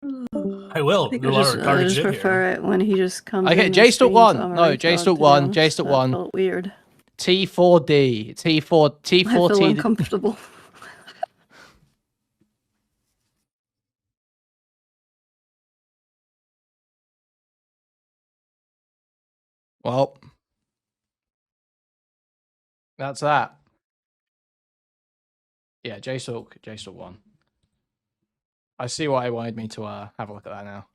I will. I think There's a lot of I retarded just shit prefer it when he just comes Okay, in. Jstlk won. No, Jstlk won. Jstlk That won. felt weird. T4D. T4 I feel T4T. uncomfortable. Well, that's that. Yeah, Jstlk won. I see why he wanted me to have a look at that now.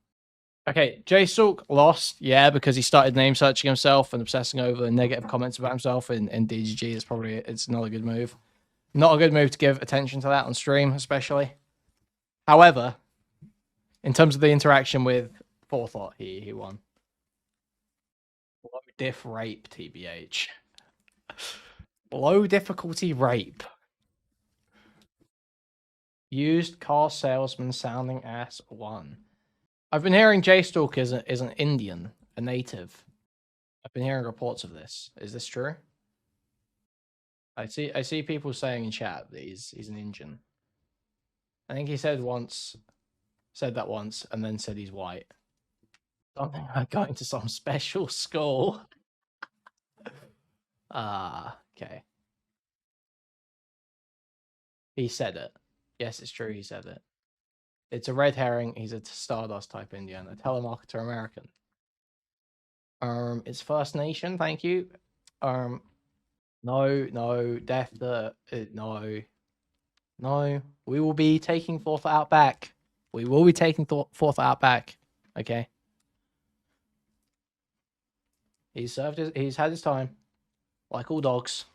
Okay, Jstlk lost, yeah, because he started name searching himself and obsessing over negative comments about himself in DGG. It's not a good move. Not a good move to give attention to that on stream, especially. However, in terms of the interaction with Forethought, he won. Low diff rape, TBH. Low difficulty rape. Used car salesman sounding ass 1. I've been hearing Jstlk is an Indian, a native. I've been hearing reports of this. Is this true? I see people saying in chat that he's an Indian. I think he said that once, and then said he's white. Something like going to some special school. Okay. He said it. Yes, it's true. He said it. It's a red herring. He's a Stardust type Indian, a telemarketer American. It's First Nation. Thank you. No, death. No. We will be taking Forethought out back. We will be taking Forethought out back. Okay. He's had his time, like all dogs.